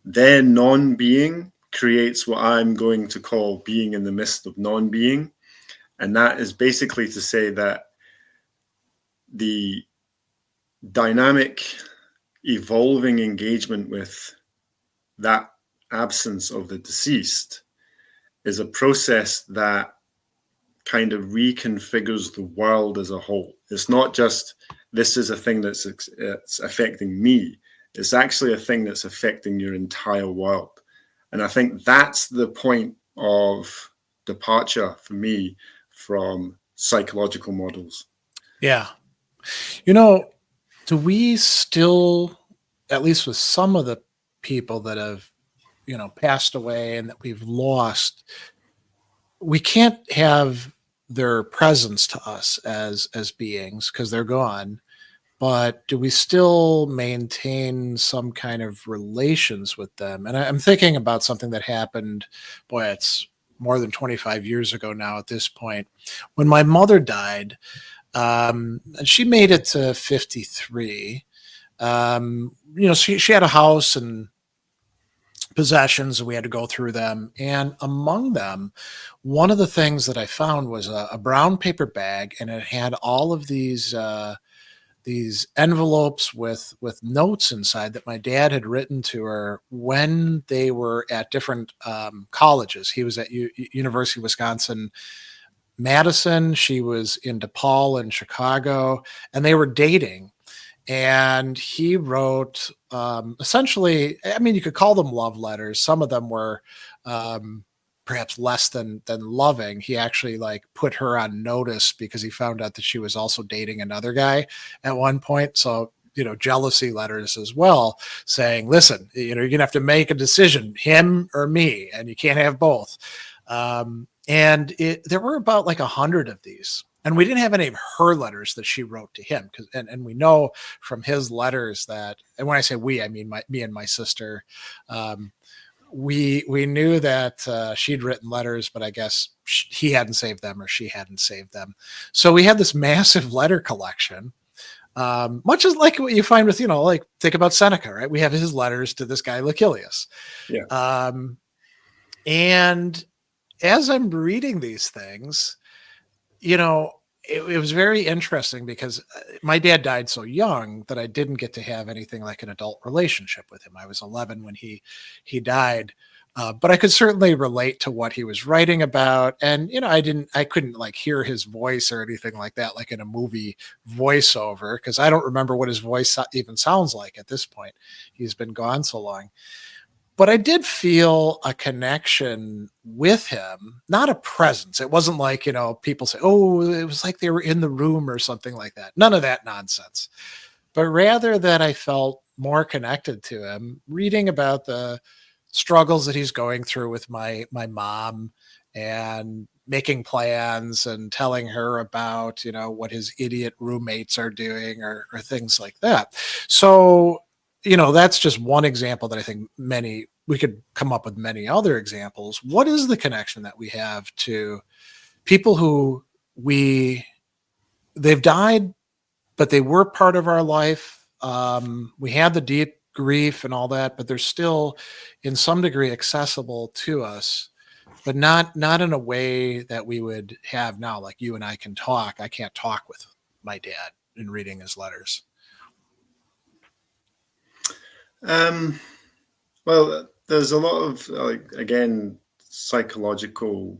their non-being creates what I'm going to call being in the midst of non-being. And that is basically to say that the dynamic, evolving engagement with that absence of the deceased is a process that kind of reconfigures the world as a whole. It's not just, this is a thing that's it's affecting me. It's actually a thing that's affecting your entire world. And I think that's the point of departure for me from psychological models. Yeah. You know, do we still, at least with some of the people that have, you know, passed away and that we've lost, we can't have their presence to us as beings because they're gone, but do we still maintain some kind of relations with them? And I'm thinking about something that happened, boy, it's more than 25 years ago now at this point, when my mother died. And she made it to 53. You know, she had a house and possessions, and we had to go through them. And among them, one of the things that I found was a brown paper bag, and it had all of these envelopes with notes inside that my dad had written to her when they were at different colleges. He was at University of Wisconsin Madison. She was in DePaul in Chicago, and they were dating. And he wrote essentially, I mean, you could call them love letters. Some of them were perhaps less than loving. He actually like put her on notice because he found out that she was also dating another guy at one point. So, you know, jealousy letters as well, saying, listen, you know, you're gonna have to make a decision, him or me, and you can't have both. And there were about like 100 of these. And we didn't have any of her letters that she wrote to him. And we know from his letters that, and when I say we, I mean me and my sister, we knew that she'd written letters, but I guess he hadn't saved them or she hadn't saved them. So we had this massive letter collection, much as like what you find with, you know, like think about Seneca, right? We have his letters to this guy Lucilius. Yeah. And as I'm reading these things, you know, it was very interesting because my dad died so young that I didn't get to have anything like an adult relationship with him. I was 11 when he died, but I could certainly relate to what he was writing about. And you know, I couldn't like hear his voice or anything like that, like in a movie voiceover, because I don't remember what his voice even sounds like at this point. He's been gone so long. But I did feel a connection with him, not a presence. It wasn't like, you know, people say, oh, it was like they were in the room or something like that. None of that nonsense. But rather that I felt more connected to him, reading about the struggles that he's going through with my mom and making plans and telling her about, you know, what his idiot roommates are doing or things like that. So you know, that's just one example that I think we could come up with many other examples. What is the connection that we have to people who they've died, but they were part of our life? We had the deep grief and all that, but they're still in some degree accessible to us, but not in a way that we would have now. Like you and I can talk. I can't talk with my dad in reading his letters. Well, there's a lot of like again psychological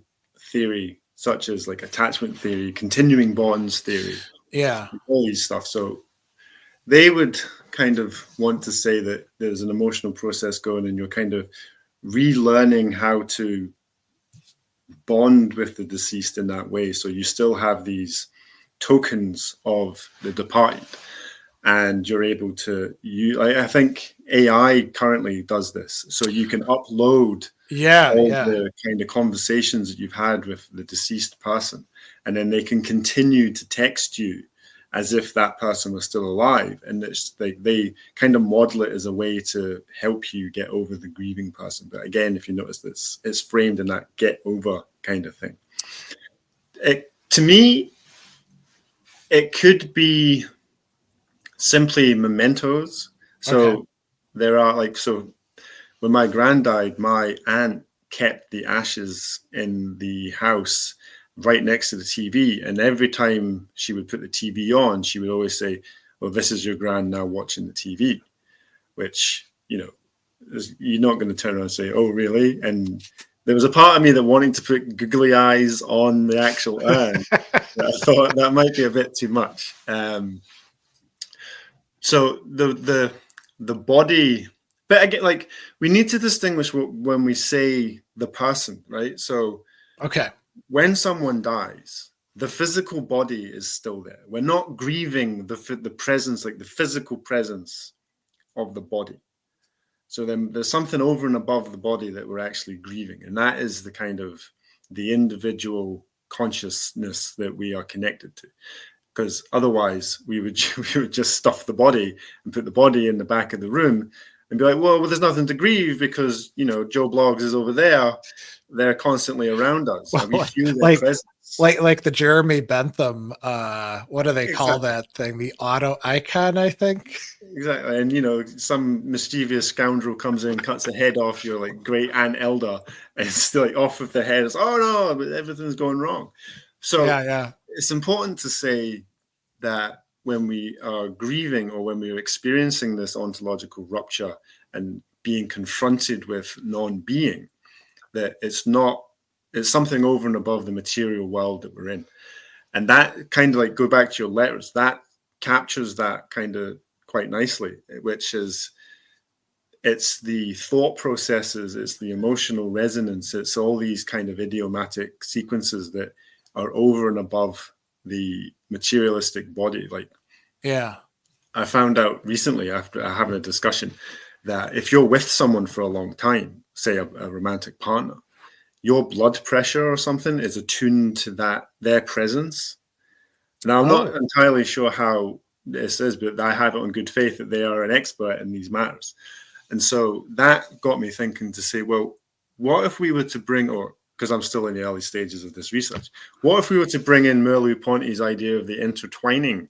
theory, such as like attachment theory, continuing bonds theory, Yeah. all these stuff. So they would kind of want to say that there's an emotional process going, and you're kind of relearning how to bond with the deceased in that way. So you still have these tokens of the departed, and you're able to use, I think AI currently does this. So you can upload all the kind of conversations that you've had with the deceased person, and then they can continue to text you as if that person was still alive. And it's like they kind of model it as a way to help you get over the grieving person. But again, if you notice this, it's framed in that get over kind of thing. To me, it could be simply mementos. So there are like, so when my grand died, my aunt kept the ashes in the house right next to the TV. And every time she would put the TV on, she would always say, well, this is your grand now watching the TV, which, you know, you're not going to turn around and say, oh, really? And there was a part of me that wanted to put googly eyes on the actual urn. I thought that might be a bit too much. So the body, but again, like we need to distinguish when we say the person, right? So when someone dies, the physical body is still there. We're not grieving the presence, like the physical presence of the body. So then there's something over and above the body that we're actually grieving, and that is the kind of the individual consciousness that we are connected to. Because otherwise we would just stuff the body and put the body in the back of the room and be like, well, there's nothing to grieve because, you know, Joe Bloggs is over there. They're constantly around us. Well, we feel their presence. Like the Jeremy Bentham, what do they call that thing? The auto icon, I think. Exactly. And, you know, some mischievous scoundrel comes in, cuts the head off your like great Aunt Elder, and it's still like off with the head. It's, oh no, but everything's going wrong. So it's important to say that when we are grieving or when we are experiencing this ontological rupture and being confronted with non-being, that it's not It's something over and above the material world that we're in. And that kind of like, go back to your letters, that captures that kind of quite nicely, which is, it's the thought processes, it's the emotional resonance, it's all these kind of idiomatic sequences that are over and above the materialistic body. Like, Yeah. I found out recently after having a discussion that if you're with someone for a long time, say a romantic partner, your blood pressure or something is attuned to that, their presence. Now, I'm not entirely sure how this is, but I have it on good faith that they are an expert in these matters. And so that got me thinking to say, well, what if we were to bring, or because I'm still in the early stages of this research, what if we were to bring in Merleau-Ponty's idea of the intertwining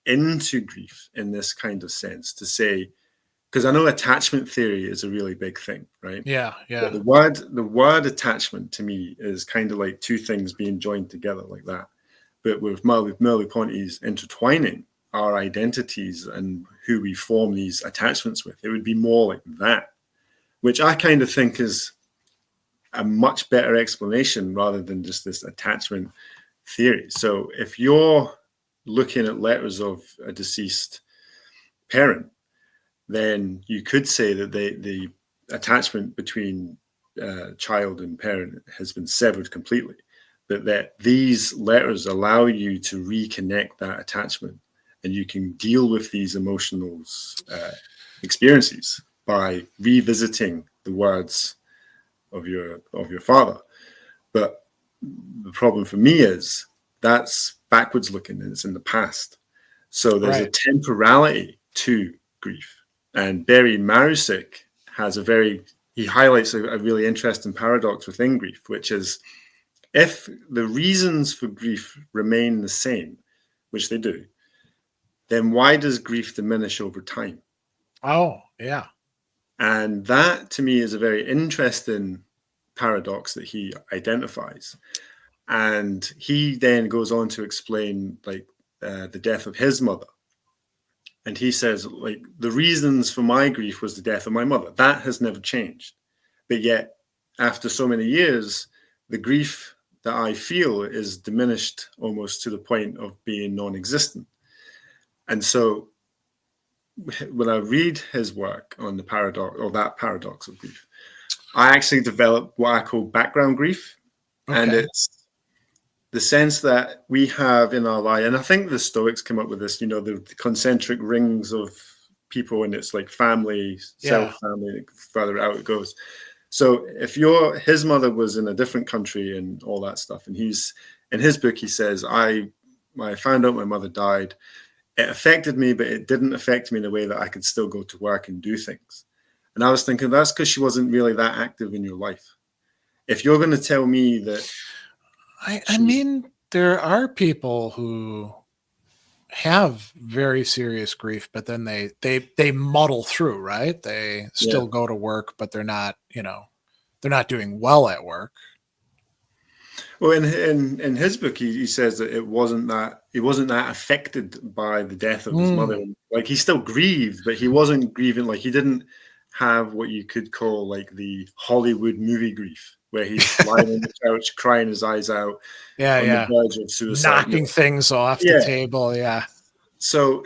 into grief in this kind of sense, to say, because I know attachment theory is a really big thing, right? Yeah. But the word attachment to me is kind of like two things being joined together like that. But with Merleau-Ponty's intertwining our identities and who we form these attachments with, it would be more like that, which I kind of think is a much better explanation rather than just this attachment theory. So if you're looking at letters of a deceased parent, then you could say that the attachment between child and parent has been severed completely, but that these letters allow you to reconnect that attachment, and you can deal with these emotional experiences by revisiting the words of your father. But the problem for me is that's backwards looking, and it's in the past. So there's a temporality to grief. And Barry Marusick has he highlights a really interesting paradox within grief, which is, if the reasons for grief remain the same, which they do, then why does grief diminish over time? Oh, yeah. And that to me is a very interesting paradox that he identifies. And he then goes on to explain like the death of his mother. And he says, like, the reasons for my grief was the death of my mother. That has never changed. But yet, after so many years, the grief that I feel is diminished almost to the point of being non-existent. And so when I read his work on the paradox, or that paradox of grief, I actually developed what I call background grief. Okay. And it's the sense that we have in our life, and I think the Stoics came up with this, the concentric rings of people, and it's like family, self-family, further out it goes. So if his mother was in a different country and all that stuff, and in his book, he says, I found out my mother died. It affected me, but it didn't affect me in a way that I could still go to work and do things. And I was thinking, that's because she wasn't really that active in your life. If you're going to tell me that... I mean, there are people who have very serious grief, but then they muddle through, right? They still go to work, but they're not, they're not doing well at work. Well, in his book, he says that he wasn't that affected by the death of his mother. Like, he still grieved, but he wasn't grieving. Like, he didn't have what you could call like the Hollywood movie grief, where he's lying on the couch crying his eyes out, on the verge of suicide, knocking things off the table. Yeah. So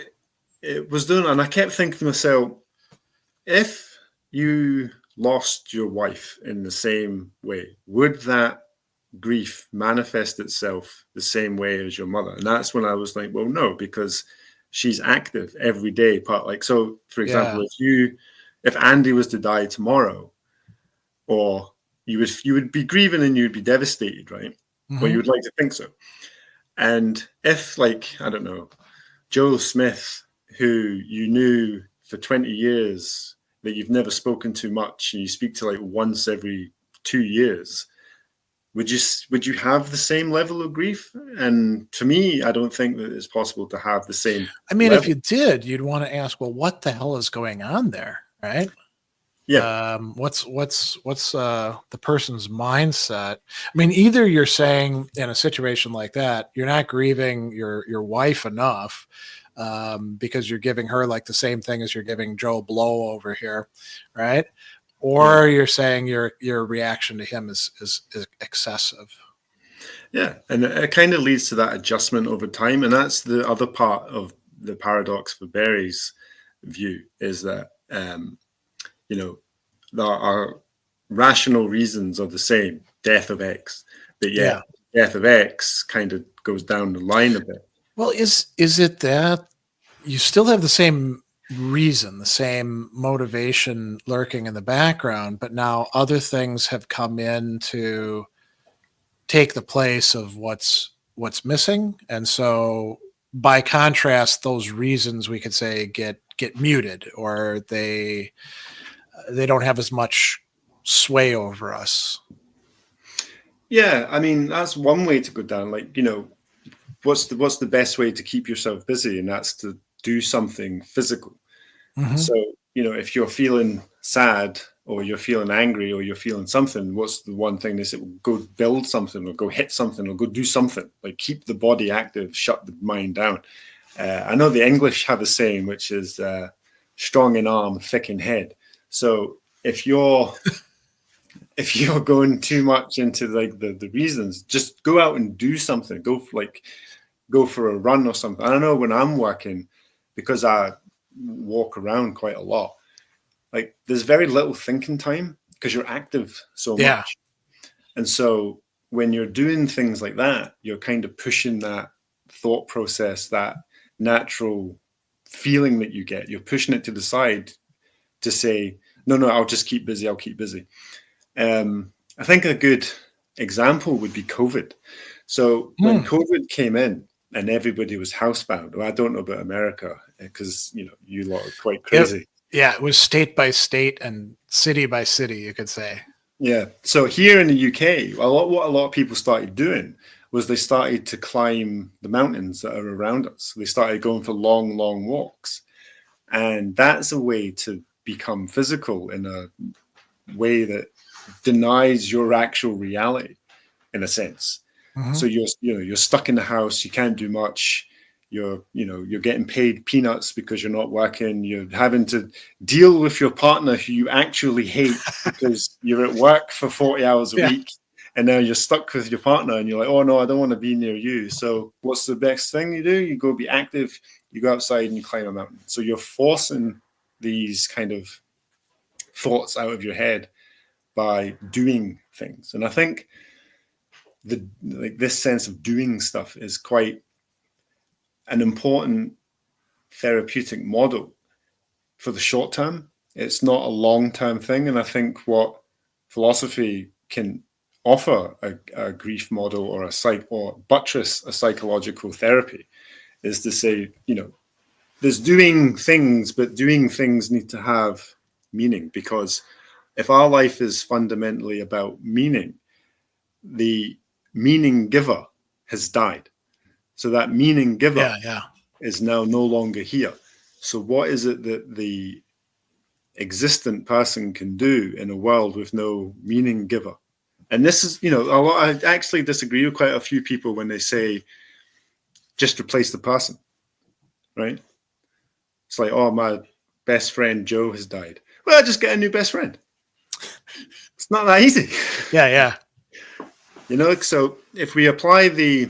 it was done, and I kept thinking to myself, if you lost your wife in the same way, would that grief manifest itself the same way as your mother? And that's when I was like, well, no, because she's active every day. So, for example, if Andy was to die tomorrow, or you would be grieving and you'd be devastated, right? Mm-hmm. Well, you would like to think so. And if, like, I don't know, Joel Smith, who you knew for 20 years, that you've never spoken to much, and you speak to like once every 2 years, would you have the same level of grief? And to me, I don't think that it's possible to have the same. I mean, level. If you did, you'd want to ask, well, what the hell is going on there, right? Yeah. What's the person's mindset? I mean, either you're saying in a situation like that, you're not grieving your wife enough, because you're giving her like the same thing as you're giving Joe Blow over here, right? or you're saying your reaction to him is excessive. Yeah, and it kind of leads to that adjustment over time, and that's the other part of the paradox for Berry's view, is that our rational reasons are the same, death of X, but yet death of X kind of goes down the line a bit. Well, is it that you still have the same reason, the same motivation lurking in the background, but now other things have come in to take the place of what's missing, and so by contrast, those reasons we could say get muted, or they don't have as much sway over us. Yeah, I mean, that's one way to go down. Like, what's the best way to keep yourself busy, and that's to do something physical. Mm-hmm. So, if you're feeling sad, or you're feeling angry, or you're feeling something, what's the one thing they say? Go build something, or go hit something, or go do something. Like, keep the body active, shut the mind down. I know the English have a saying, which is strong in arm, thick in head. So if you're going too much into like the reasons, just go out and do something. Go for a run or something. I don't know, when I'm working, because I walk around quite a lot, like there's very little thinking time because you're active so much. And so when you're doing things like that, you're kind of pushing that thought process, that natural feeling that you get, you're pushing it to the side to say, no, I'll just keep busy. I'll keep busy. I think a good example would be COVID. So when COVID came in and everybody was housebound, well, I don't know about America because, you lot are quite crazy. It was state by state and city by city, you could say. Yeah. So here in the UK, what a lot of people started doing was they started to climb the mountains that are around us. They started going for long, long walks. And that's a way to become physical in a way that denies your actual reality, in a sense. Mm-hmm. So you're stuck in the house, you can't do much. You're getting paid peanuts because you're not working. You're having to deal with your partner who you actually hate because you're at work for 40 hours a week, and now you're stuck with your partner and you're like, oh no, I don't want to be near you. So what's the best thing you do? You go be active, you go outside and you climb a mountain. So you're forcing these kind of thoughts out of your head by doing things. And I think this sense of doing stuff is quite an important therapeutic model for the short term. It's not a long-term thing. And I think what philosophy can offer a grief model or or buttress a psychological therapy is to say, there's doing things, but doing things need to have meaning, because if our life is fundamentally about meaning, the meaning giver has died. So that meaning giver is now no longer here. So what is it that the existent person can do in a world with no meaning giver? And this is, I actually disagree with quite a few people when they say, just replace the person, right? It's like, oh, my best friend Joe has died. Well, just get a new best friend. It's not that easy. Yeah. So if we apply the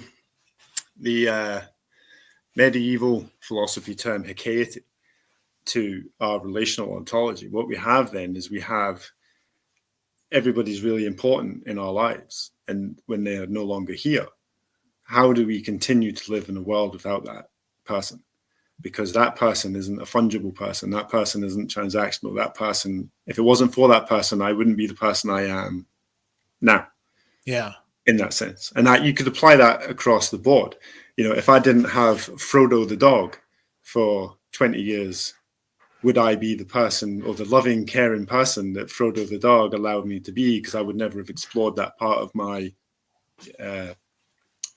medieval philosophy term hikeity to our relational ontology, what we have then is we have everybody's really important in our lives. And when they are no longer here, how do we continue to live in a world without that person? Because that person isn't a fungible person. That person isn't transactional. That person, if it wasn't for that person, I wouldn't be the person I am now. Yeah. In that sense. And that you could apply that across the board. If I didn't have Frodo the dog for 20 years, would I be the person or the loving, caring person that Frodo the dog allowed me to be? Because I would never have explored that part of my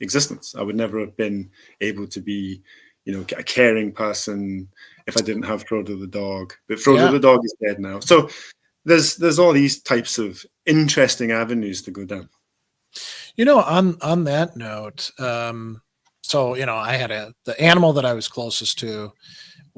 existence. I would never have been able to be, a caring person if I didn't have Frodo the dog. But Frodo the dog is dead now. So there's all these types of interesting avenues to go down. On that note, so I had the animal that I was closest to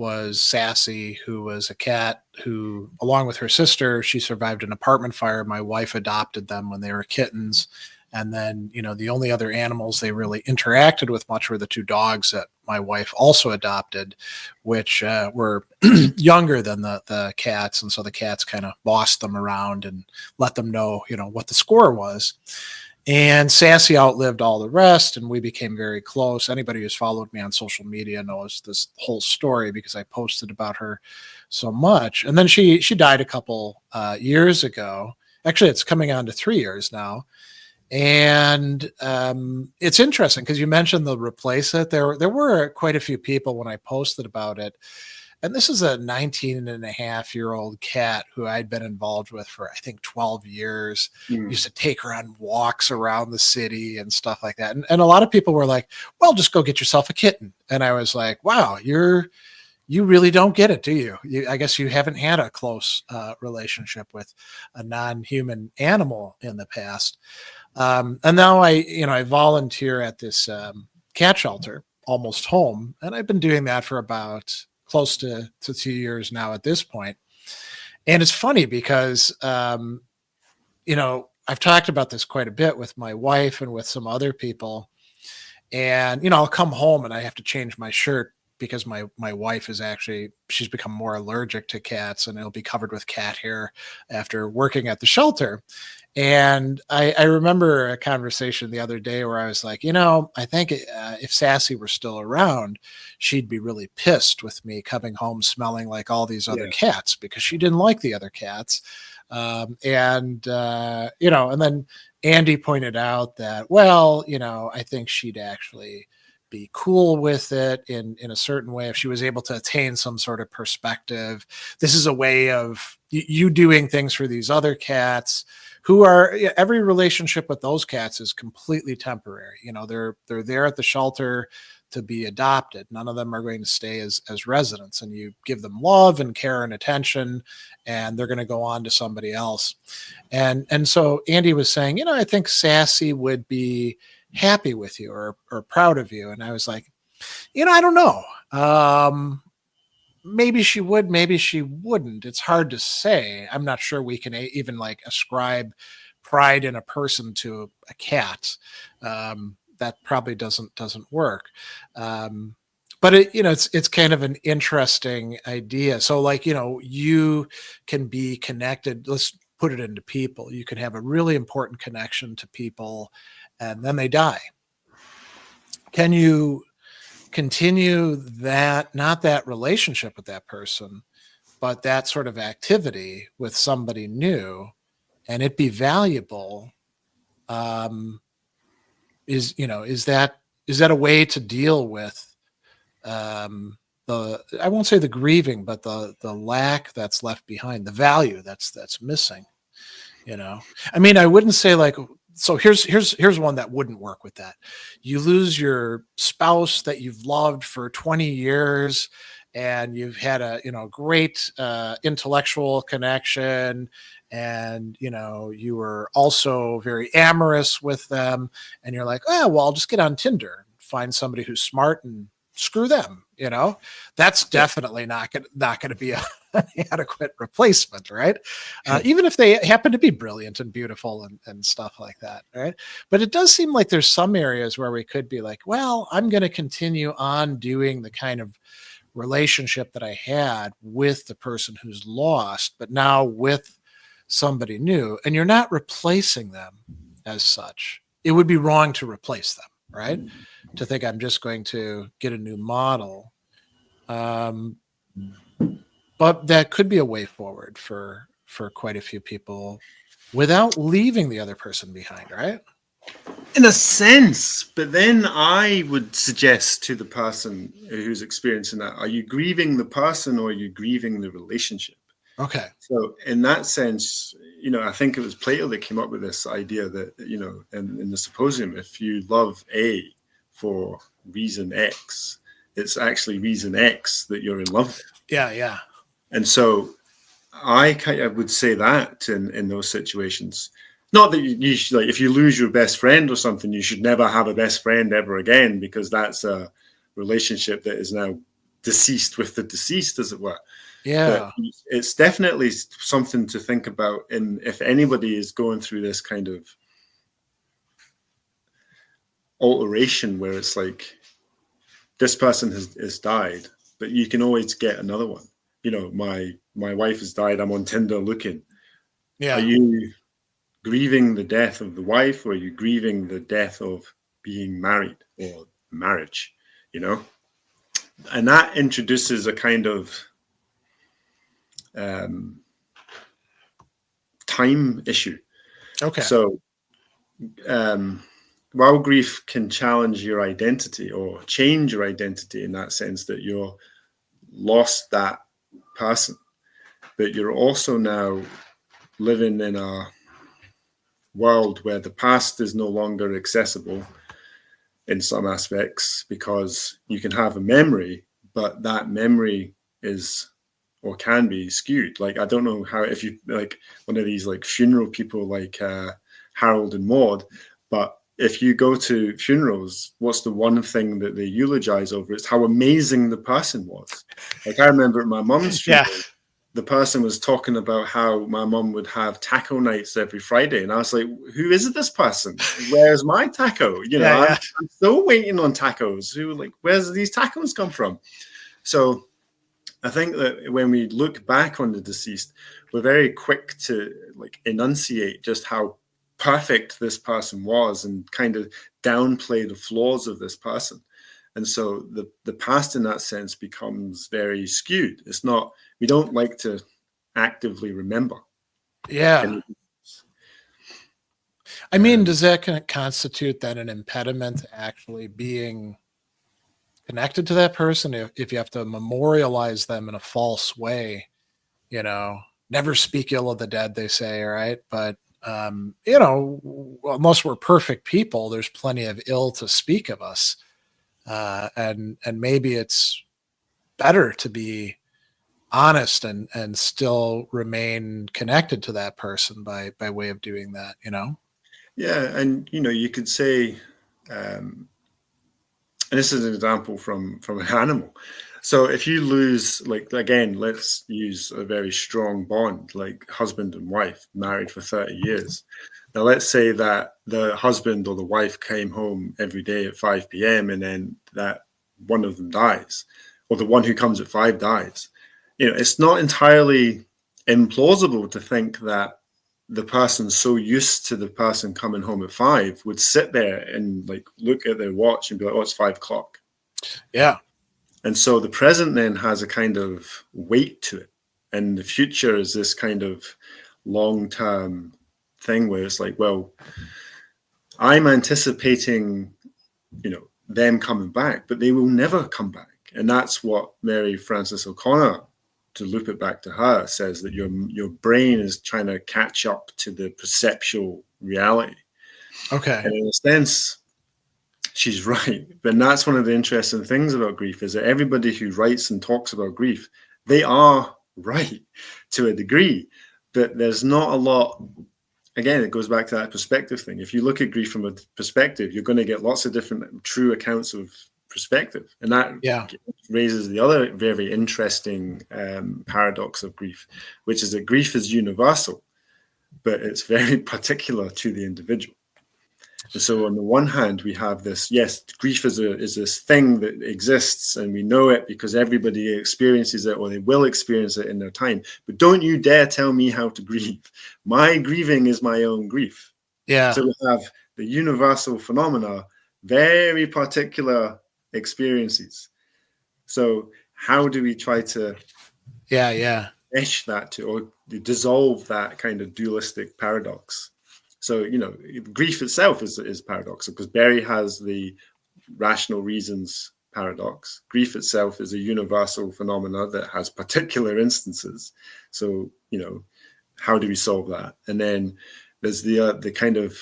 was Sassy, who was a cat who, along with her sister, she survived an apartment fire. My wife adopted them when they were kittens. And then, the only other animals they really interacted with much were the two dogs that my wife also adopted, which were younger than the cats. And so the cats kind of bossed them around and let them know, what the score was. And Sassy outlived all the rest, and we became very close. Anybody who's followed me on social media knows this whole story because I posted about her so much. And then she died a couple years ago. Actually, it's coming on to 3 years now. And it's interesting because you mentioned the replace it. There were quite a few people when I posted about it. And this is a 19-and-a-half-year-old cat who I'd been involved with for, I think, 12 years. Used to take her on walks around the city and stuff like that. And a lot of people were like, well, just go get yourself a kitten. And I was like, wow, you really don't get it, do you? I guess you haven't had a close relationship with a non-human animal in the past. And now I volunteer at this cat shelter, Almost Home. And I've been doing that for about close to 2 years now at this point. And it's funny because, I've talked about this quite a bit with my wife and with some other people. And, I'll come home and I have to change my shirt because my wife she's become more allergic to cats, and it'll be covered with cat hair after working at the shelter. And I remember a conversation the other day where I was like, I think if Sassy were still around, she'd be really pissed with me coming home smelling like all these other cats because she didn't like the other cats. And then Andy pointed out that, well, I think she'd actually be cool with it in a certain way if she was able to attain some sort of perspective. This is a way of you doing things for these other cats who are, every relationship with those cats is completely temporary. They're there at the shelter to be adopted. None of them are going to stay as residents, and you give them love and care and attention, and they're going to go on to somebody else. And so Andy was saying, I think Sassy would be happy with you or proud of you. And I was like, I don't know. Maybe she would, maybe she wouldn't. It's hard to say. I'm not sure we can even ascribe pride in a person to a cat. That probably doesn't work. But it's kind of an interesting idea. So you can be connected. Let's put it into people. You can have a really important connection to people, and then they die. Can you continue that, not that relationship with that person, but that sort of activity with somebody new, and it be valuable? Is that a way to deal with I won't say the grieving, but the lack that's left behind, the value that's missing? I mean, I wouldn't say so here's one that wouldn't work with that. You lose your spouse that you've loved for 20 years, and you've had a great intellectual connection, and you were also very amorous with them, and you're like, oh well, I'll just get on Tinder, find somebody who's smart, and screw them. That's definitely not going to be an adequate replacement, right? Even if they happen to be brilliant and beautiful and stuff like that, right? But it does seem like there's some areas where we could be like, well, I'm going to continue on doing the kind of relationship that I had with the person who's lost, but now with somebody new, and you're not replacing them as such. It would be wrong to replace them, right? To think I'm just going to get a new model. But that could be a way forward for quite a few people without leaving the other person behind, right? In a sense, but then I would suggest to the person who's experiencing that, are you grieving the person or are you grieving the relationship? Okay. So in that sense, I think it was Plato that came up with this idea that, in the Symposium, if you love A for reason X, it's actually reason X that you're in love with. Yeah. And so I would say that in those situations, not that you should, if you lose your best friend or something, you should never have a best friend ever again, because that's a relationship that is now deceased with the deceased, as it were. Yeah. But it's definitely something to think about. And if anybody is going through this kind of alteration where it's like, this person has died, but you can always get another one. You know, my wife has died. I'm on Tinder looking. Yeah. Are you grieving the death of the wife, or are you grieving the death of being married or marriage? You know, and that introduces a kind of time issue. Okay. So while grief can challenge your identity or change your identity in that sense that you're lost that person, but you're also now living in a world where the past is no longer accessible in some aspects, because you can have a memory, but that memory is or can be skewed. Like, I don't know how, if you like one of these like funeral people like Harold and Maude, but if you go to funerals, what's the one thing that they eulogize over? It's how amazing the person was. Like, I remember at my mum's funeral, the person was talking about how my mum would have taco nights every Friday. And I was like, who is this person? Where's my taco? You know, I'm still waiting on tacos. Where's these tacos come from? So I think that when we look back on the deceased, we're very quick to like enunciate just how perfect this person was and kind of downplay the flaws of this person. And so the past in that sense becomes very skewed. It's not, we don't like to actively remember. Yeah. I mean, does that constitute then an impediment to actually being connected to that person? If you have to memorialize them in a false way, you know, never speak ill of the dead, they say, right? But, you know, unless we're perfect people, there's plenty of ill to speak of us. And maybe it's better to be honest and still remain connected to that person by way of doing that, you know? Yeah. And, you know, you could say, and this is an example from an animal. So if you lose, like, again, let's use a very strong bond, like husband and wife married for 30 years. Now, let's say that the husband or the wife came home every day at 5 p.m. and then that one of them dies, or the one who comes at 5 dies. You know, it's not entirely implausible to think that the person so used to the person coming home at 5 would sit there and like look at their watch and be like, oh, it's 5 o'clock. Yeah. And so the present then has a kind of weight to it. And the future is this kind of long-term thing where it's like, well, I'm anticipating, you know, them coming back, but they will never come back. And that's what Mary Frances O'Connor, to loop it back to her, says, that your brain is trying to catch up to the perceptual reality. Okay. And in a sense, she's right. But that's one of the interesting things about grief, is that everybody who writes and talks about grief, they are right to a degree, but there's not a lot. Again, it goes back to that perspective thing. If you look at grief from a perspective, you're going to get lots of different true accounts of perspective. And that raises the other very interesting paradox of grief, which is that grief is universal, but it's very particular to the individual. And so on the one hand, we have this, yes, grief is this thing that exists and we know it because everybody experiences it, or they will experience it in their time. But don't you dare tell me how to grieve. My grieving is my own grief. Yeah. So we have the universal phenomena, very particular experiences. So how do we try to mesh that to, or dissolve that kind of dualistic paradox? So, you know, grief itself is paradoxical, because Berry has the rational reasons paradox. Grief itself is a universal phenomena that has particular instances. So, you know, how do we solve that? And then there's the kind of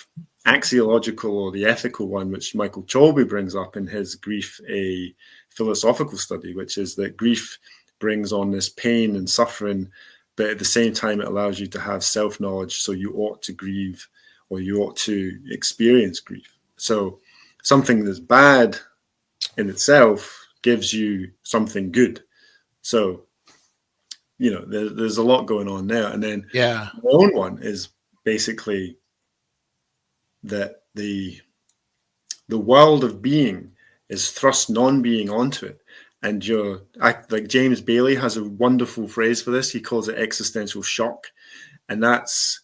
axiological or the ethical one, which Michael Cholby brings up in his Grief, a Philosophical Study, which is that grief brings on this pain and suffering, but at the same time, it allows you to have self-knowledge. So you ought to grieve, or you ought to experience grief. So something that's bad in itself gives you something good. So, there's a lot going on there. And then Yeah. my own one is basically that the world of being is thrust non-being onto it. And like James Bailey has a wonderful phrase for this. He calls it existential shock. And that's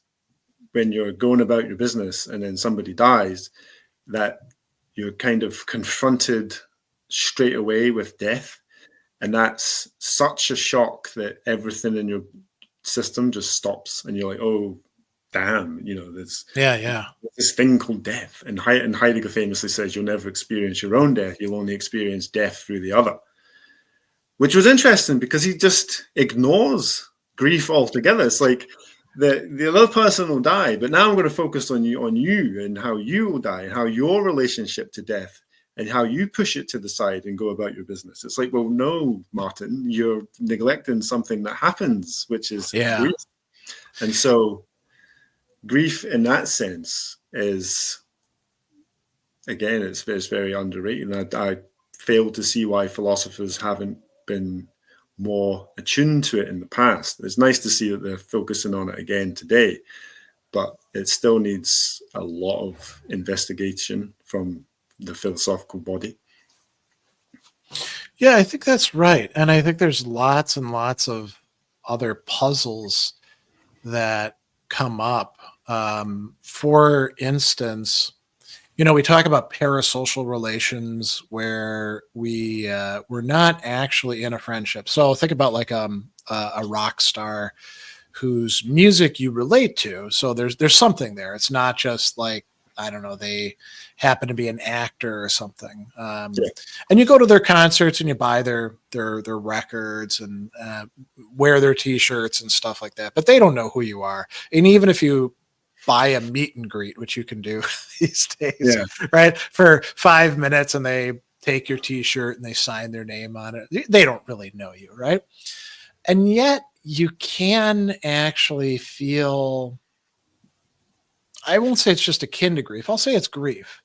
when you're going about your business and then somebody dies, that you're kind of confronted straight away with death. And that's such a shock that everything in your system just stops. And you're like, oh, damn, there's this thing called death. And Heidegger famously says, you'll never experience your own death. You'll only experience death through the other. Which was interesting because he just ignores grief altogether. It's like the other person will die, but now I'm going to focus on you and how you will die and how your relationship to death and how you push it to the side and go about your business. It's like, well, no, Martin, you're neglecting something that happens, which is grief. And so grief in that sense is, again, it's very underrated. And I fail to see why philosophers haven't been more attuned to it in the past. It's nice to see that they're focusing on it again today, but it still needs a lot of investigation from the philosophical body. Yeah, I think that's right. And I think there's lots and lots of other puzzles that come up. For instance, we talk about parasocial relations where we're not actually in a friendship. So think about like a rock star whose music you relate to. So there's something there. It's not just like, I don't know, they happen to be an actor or something. And you go to their concerts and you buy their records and wear their T-shirts and stuff like that. But they don't know who you are. And even if you buy a meet and greet, which you can do these days, right, for 5 minutes, and they take your T-shirt and they sign their name on it, they don't really know you, right? And yet you can actually feel, I won't say it's just akin to grief, I'll say it's grief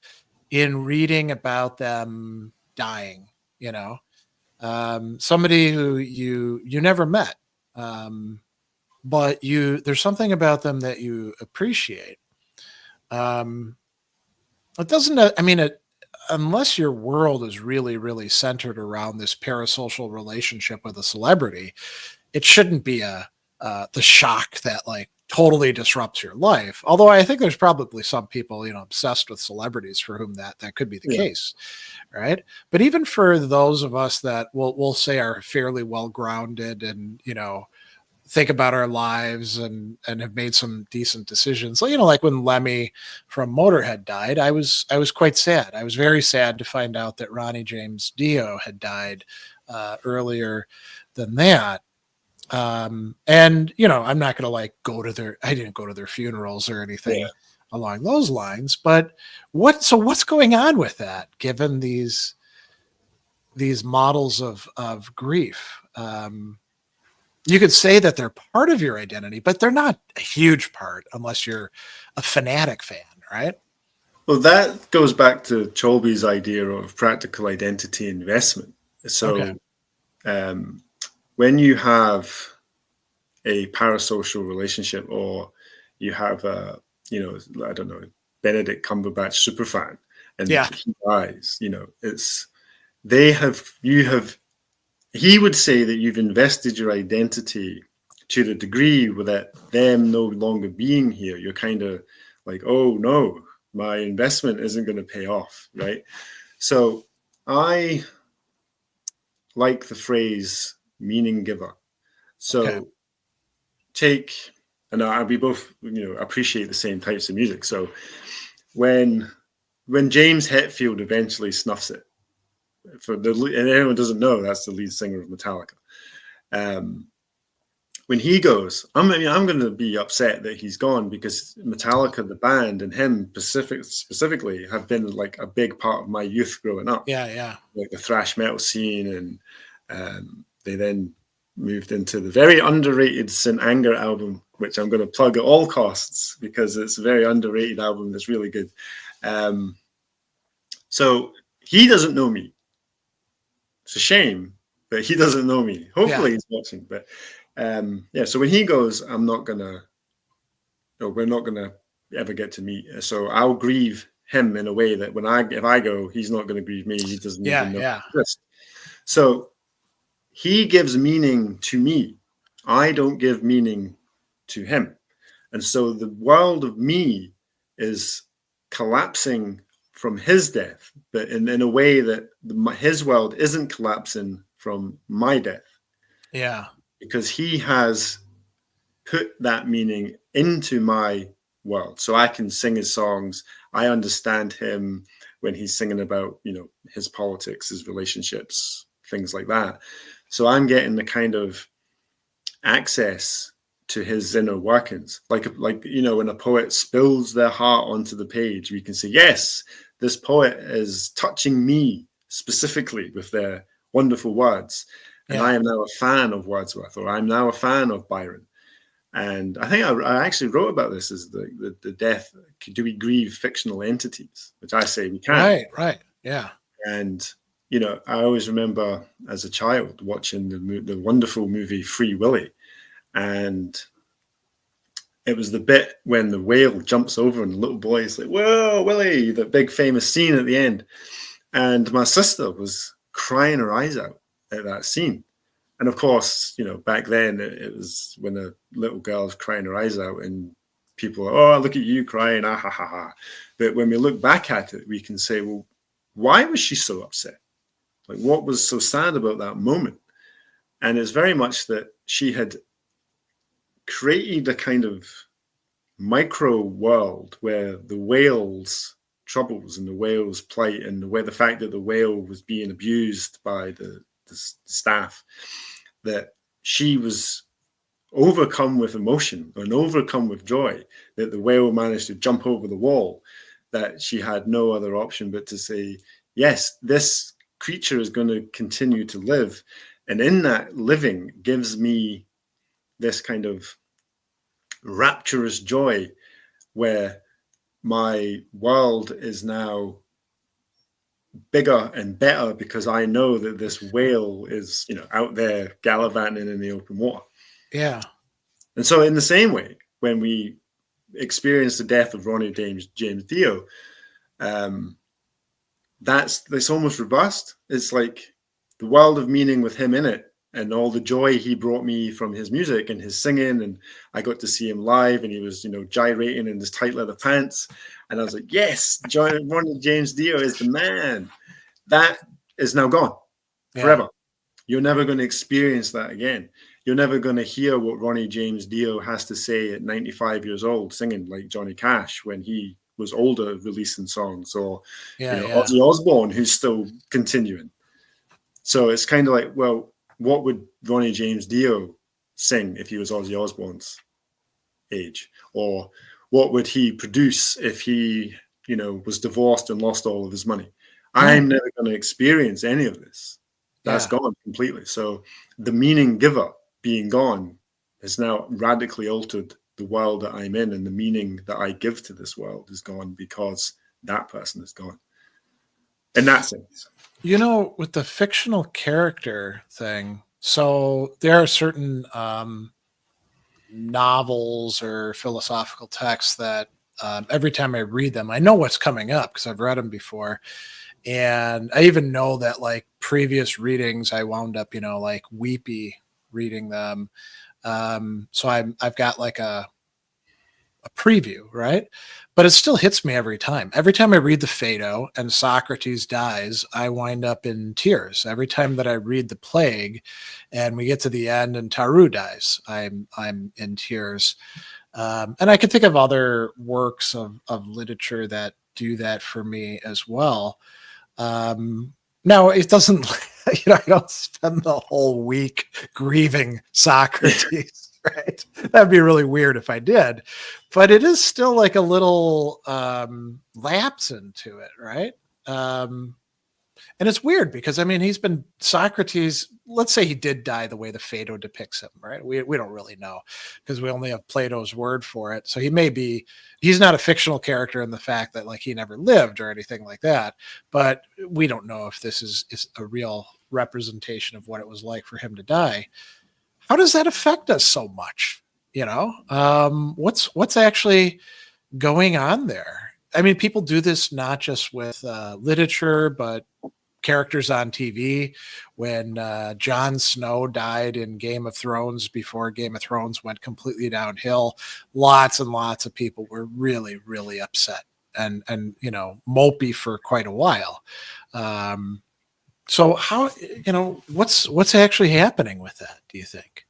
in reading about them dying, somebody who you never met, but there's something about them that you appreciate. It doesn't, unless your world is really, really centered around this parasocial relationship with a celebrity, it shouldn't be the shock that like totally disrupts your life. Although I think there's probably some people, obsessed with celebrities for whom that could be the case, right? But even for those of us that we'll say are fairly well grounded and think about our lives and have made some decent decisions, so, like when Lemmy from Motorhead died, I was quite sad. I was very sad to find out that Ronnie James Dio had died earlier than that. And I'm not going to like I didn't go to their funerals or anything along those lines, but what's going on with that, given these models of grief? You could say that they're part of your identity, but they're not a huge part unless you're a fanatic fan, right? Well, that goes back to Cholby's idea of practical identity investment. So when you have a parasocial relationship, or you have I don't know, Benedict Cumberbatch superfan, and he dies, he would say that you've invested your identity to the degree that them no longer being here, you're kind of like, oh no, my investment isn't going to pay off, right? So I like the phrase meaning giver. So we both, appreciate the same types of music. So when James Hetfield eventually snuffs it, and anyone doesn't know, that's the lead singer of Metallica. When he goes, I'm going to be upset that he's gone, because Metallica, the band, and him specifically have been like a big part of my youth growing up. Like the thrash metal scene, and they then moved into the very underrated St. Anger album, which I'm going to plug at all costs because it's a very underrated album that's really good. So he doesn't know me. It's a shame, but he doesn't know me. Hopefully Yeah. he's watching. But yeah, so when he goes, I'm not gonna, no, we're not gonna ever get to meet. So I'll grieve him in a way that if I go, he's not gonna grieve me. He doesn't Yeah. even know Yeah. I exist. So he gives meaning to me. I don't give meaning to him. And so the world of me is collapsing from his death, but in a way that his world isn't collapsing from my death, Yeah. because he has put that meaning into my world. So I can sing his songs. I understand him when he's singing about, his politics, his relationships, things like that. So I'm getting the kind of access to his inner workings, like when a poet spills their heart onto the page, we can say, yes, this poet is touching me specifically with their wonderful words, and Yeah. I am now a fan of Wordsworth, or I'm now a fan of Byron. And I think I actually wrote about this as the death. Do we grieve fictional entities? Which I say we can. Right. Yeah. And I always remember as a child watching the wonderful movie Free Willy. And it was the bit when the whale jumps over and the little boy is like, whoa, Willie, the big famous scene at the end. And my sister was crying her eyes out at that scene. And of course, back then it was when a little girl's crying her eyes out and people are, oh, look at you crying, ah, ha, ha, ha. But when we look back at it, we can say, well, why was she so upset? Like, what was so sad about that moment? And it's very much that she had created a kind of micro world where the whale's troubles and the whale's plight and where the fact that the whale was being abused by the staff, that she was overcome with emotion and overcome with joy that the whale managed to jump over the wall, that she had no other option but to say, yes, this creature is going to continue to live. And in that living gives me this kind of rapturous joy where my world is now bigger and better because I know that this whale is, out there gallivanting in the open water. Yeah. And so in the same way, when we experience the death of Ronnie James Dio, that's almost reversed. It's like the world of meaning with him in it, and all the joy he brought me from his music and his singing. And I got to see him live and he was, gyrating in his tight leather pants. And I was like, yes, Ronnie James Dio is the man. That is now gone forever. You're never going to experience that again. You're never going to hear what Ronnie James Dio has to say at 95 years old, singing like Johnny Cash when he was older, releasing songs, or Ozzy Osbourne, who's still continuing. So it's kind of like, well, what would Ronnie James Dio sing if he was Ozzy Osbourne's age? Or what would he produce if he, was divorced and lost all of his money? I'm never going to experience any of this. That's gone completely. So the meaning giver being gone has now radically altered the world that I'm in, and the meaning that I give to this world is gone because that person is gone. In that sense. With the fictional character thing, so there are certain novels or philosophical texts that every time I read them, I know what's coming up because I've read them before. And I even know that like previous readings, I wound up, like weepy reading them. So I've got like a preview, right? But it still hits me every time. Every time I read the Phaedo and Socrates dies, I wind up in tears. Every time that I read the Plague and we get to the end and Taru dies, I'm in tears. And I can think of other works of literature that do that for me as well. Now it doesn't, I don't spend the whole week grieving Socrates. Right. That'd be really weird if I did, but it is still like a little lapse into it. Right. And it's weird because he's been Socrates. Let's say he did die the way the Phaedo depicts him. Right. We don't really know because we only have Plato's word for it. So he's not a fictional character in the fact that like he never lived or anything like that. But we don't know if this is a real representation of what it was like for him to die. How does that affect us so much? What's actually going on there? I mean, people do this not just with literature, but characters on TV. When Jon Snow died in Game of Thrones, before Game of Thrones went completely downhill, lots and lots of people were really, really upset and mopey for quite a while. So how, what's actually happening with that, do you think?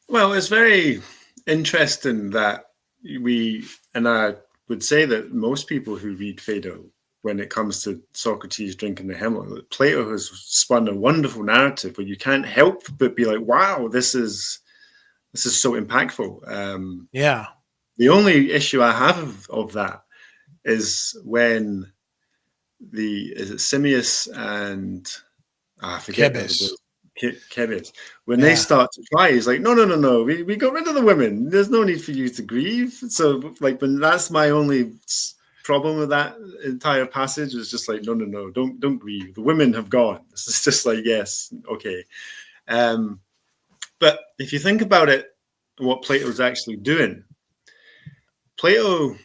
Well, it's very interesting that and I would say that most people who read Phaedo, when it comes to Socrates drinking the hemlock, Plato has spun a wonderful narrative where you can't help but be like, wow, this is so impactful. Yeah. The only issue I have of that is when is it Simmias and I forget Kebis. When they start to try, he's like, no, we got rid of the women. There's no need for you to grieve. So like, when that's my only problem with that entire passage, is just like, no, don't grieve. The women have gone. It's just like, yes, okay. But if you think about it, what Plato's actually doing, Plato,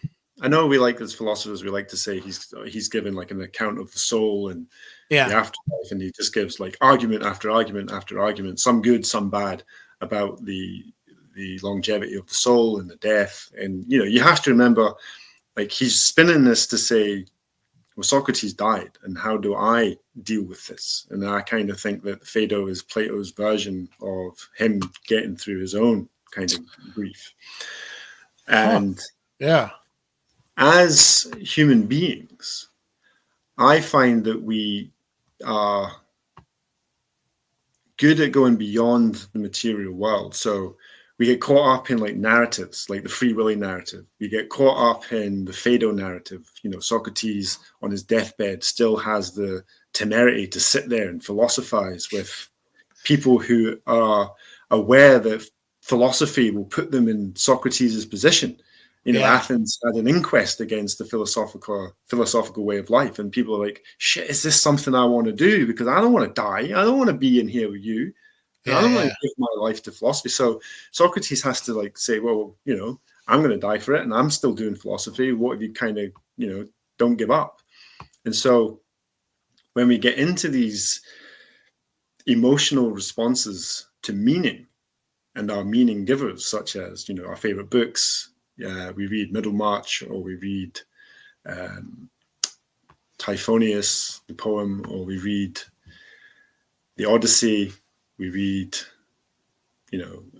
I know we like as philosophers, we like to say he's given like an account of the soul and the afterlife, and he just gives like argument after argument after argument, some good, some bad, about the longevity of the soul and the death. And you have to remember, like, he's spinning this to say, well, Socrates died, and how do I deal with this? And I kind of think that Phaedo is Plato's version of him getting through his own kind of grief. And as human beings, I find that we are good at going beyond the material world. So we get caught up in like narratives, like the Free Willy narrative. We get caught up in the Phaedo narrative. Socrates on his deathbed still has the temerity to sit there and philosophize with people who are aware that philosophy will put them in Socrates' position. Athens had an inquest against the philosophical way of life, and people are like, shit, is this something I want to do? Because I don't want to die. I don't want to be in here with you. I don't want to give my life to philosophy. So Socrates has to like say, well, I'm going to die for it, and I'm still doing philosophy. What if you kind of, don't give up? And so when we get into these emotional responses to meaning and our meaning givers, such as, our favorite books, we read Middlemarch, or we read Typhonius, the poem, or we read the Odyssey, we read,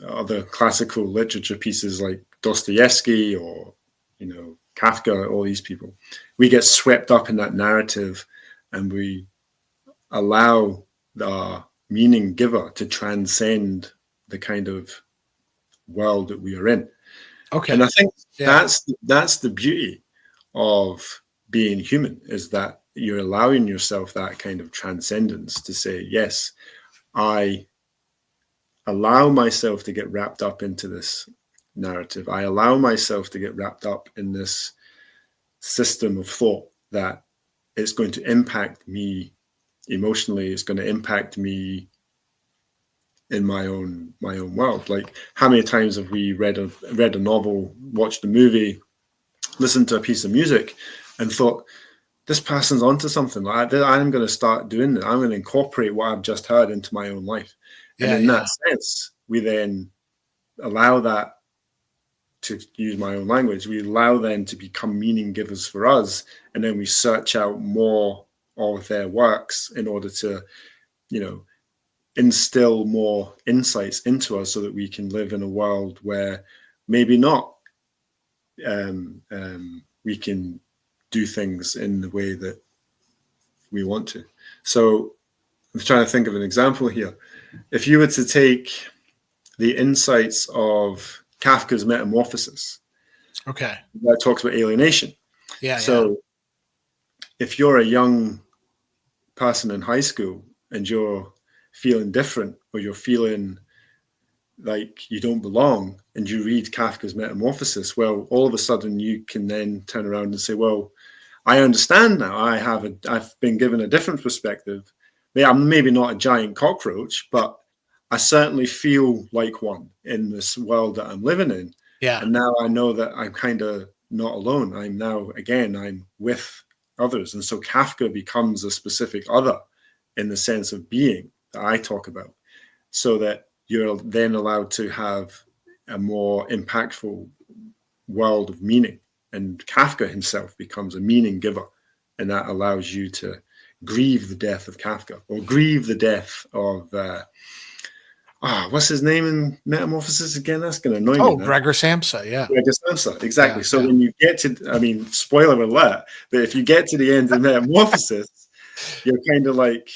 other classical literature pieces like Dostoevsky or, Kafka, all these people. We get swept up in that narrative, and we allow the meaning giver to transcend the kind of world that we are in. Okay. And I think that's the beauty of being human, is that you're allowing yourself that kind of transcendence to say, yes, I allow myself to get wrapped up into this narrative. I allow myself to get wrapped up in this system of thought that it's going to impact me emotionally. It's going to impact me in my own world. Like, how many times have we read a novel, watched a movie, listened to a piece of music, and thought, this person's onto something. I'm going to start doing that. I'm going to incorporate what I've just heard into my own life. And in that sense, we then allow that, to use my own language, we allow them to become meaning givers for us. And then we search out more of their works in order to, instill more insights into us so that we can live in a world where maybe not we can do things in the way that we want to. So I'm trying to think of an example here. If you were to take the insights of Kafka's Metamorphosis, that talks about alienation. So if you're a young person in high school and you're feeling different, or you're feeling like you don't belong, and you read Kafka's Metamorphosis, well, all of a sudden you can then turn around and say, well, I understand now. I've been given a different perspective. I'm maybe not a giant cockroach, but I certainly feel like one in this world that I'm living in. Yeah. And now I know that I'm kind of not alone. I'm with others. And so Kafka becomes a specific other in the sense of being that I talk about, so that you're then allowed to have a more impactful world of meaning. And Kafka himself becomes a meaning giver. And that allows you to grieve the death of Kafka, or grieve the death of, what's his name in Metamorphosis again? That's going to annoy me now. Gregor Samsa, yeah. Gregor Samsa, exactly. So when you get to, spoiler alert, but if you get to the end of Metamorphosis, you're kind of like,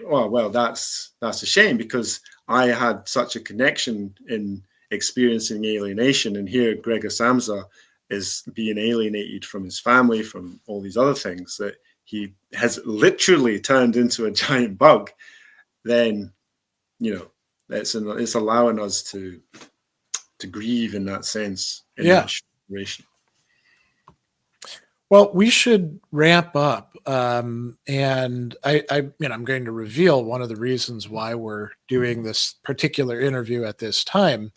oh, well, that's a shame, because I had such a connection in experiencing alienation, and here Gregor Samsa is being alienated from his family, from all these other things, that he has literally turned into a giant bug. Then, it's allowing us to grieve in that sense. That situation. Well, we should wrap up, and I'm going to reveal one of the reasons why we're doing this particular interview at this time.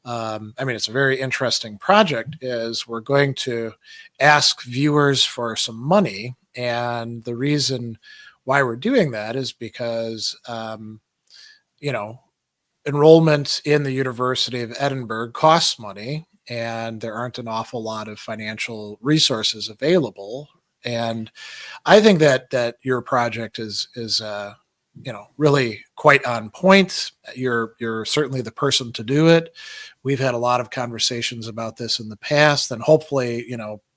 It's a very interesting project. Is we're going to ask viewers for some money, and the reason why we're doing that is because enrollment in the University of Edinburgh costs money, and there aren't an awful lot of financial resources available. And I think that your project is really quite on point. You're certainly the person to do it. We've had a lot of conversations about this in the past, and hopefully,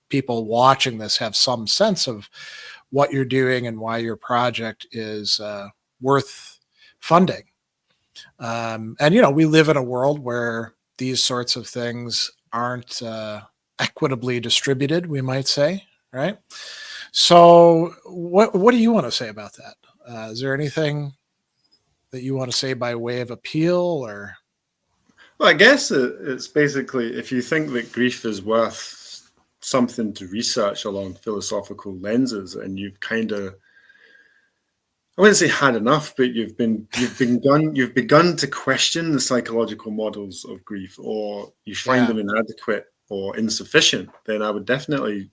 people watching this have some sense of what you're doing and why your project is worth funding. We live in a world where these sorts of things aren't equitably distributed, we might say, right? So what do you want to say about that? Is there anything that you want to say by way of appeal, or? Well, I guess it's basically, if you think that grief is worth something to research along philosophical lenses, and you've kind of, I wouldn't say had enough, but you've begun to question the psychological models of grief, or you find them inadequate or insufficient, then I would definitely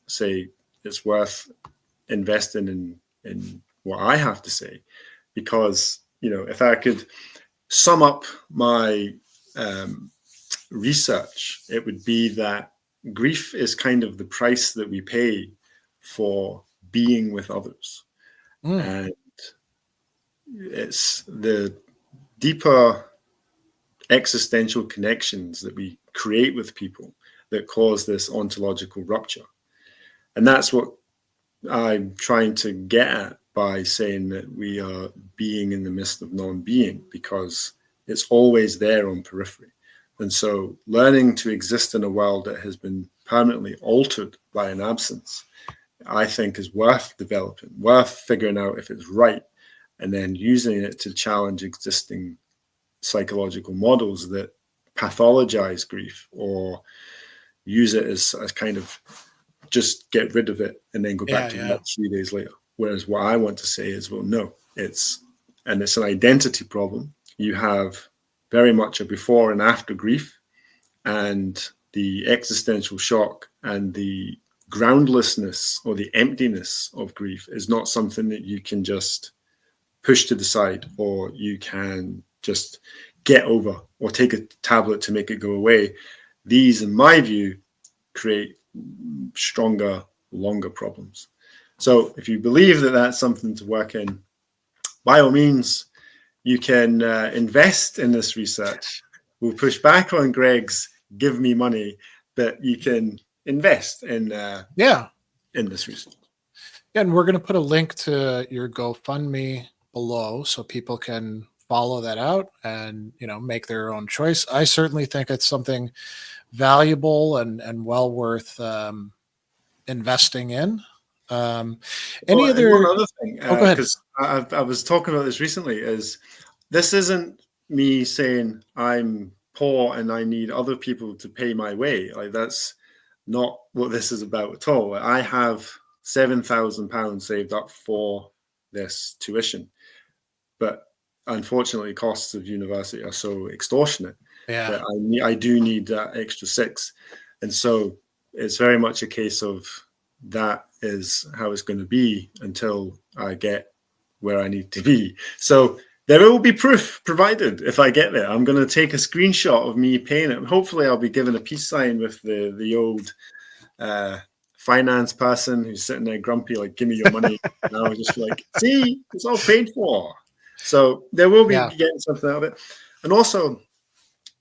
say it's worth investing in what I have to say, because if I could sum up my research, it would be that grief is kind of the price that we pay for being with others. And it's the deeper existential connections that we create with people that cause this ontological rupture. And that's what I'm trying to get at by saying that we are being in the midst of non-being, because it's always there on periphery. And so learning to exist in a world that has been permanently altered by an absence, I think, is worth developing, worth figuring out if it's right, and then using it to challenge existing psychological models that pathologize grief, or use it as kind of just get rid of it and then go back to work 3 days later. Whereas what I want to say is, well, no, it's an identity problem. You have very much a before and after grief, and the existential shock and the groundlessness or the emptiness of grief is not something that you can just push to the side, or you can just get over, or take a tablet to make it go away. These, in my view, create stronger, longer problems. So if you believe that that's something to work in, by all means, you can invest in this research. We'll push back on Greg's give me money, but you can invest in this research. Yeah, and we're going to put a link to your GoFundMe below so people can follow that out and make their own choice. I certainly think it's something valuable and well worth investing in. One other thing, because I was talking about this recently, is this isn't me saying I'm poor and I need other people to pay my way. Like, that's not what this is about at all. I have £7,000 saved up for this tuition. But unfortunately, costs of university are so extortionate that I do need that extra 6. And so it's very much a case of that is how it's going to be until I get where I need to be. So there will be proof provided if I get there. I'm going to take a screenshot of me paying it. Hopefully I'll be given a peace sign with the old finance person who's sitting there grumpy, like, give me your money. And I was just like, see, it's all paid for. So there will be getting something out of it. And also,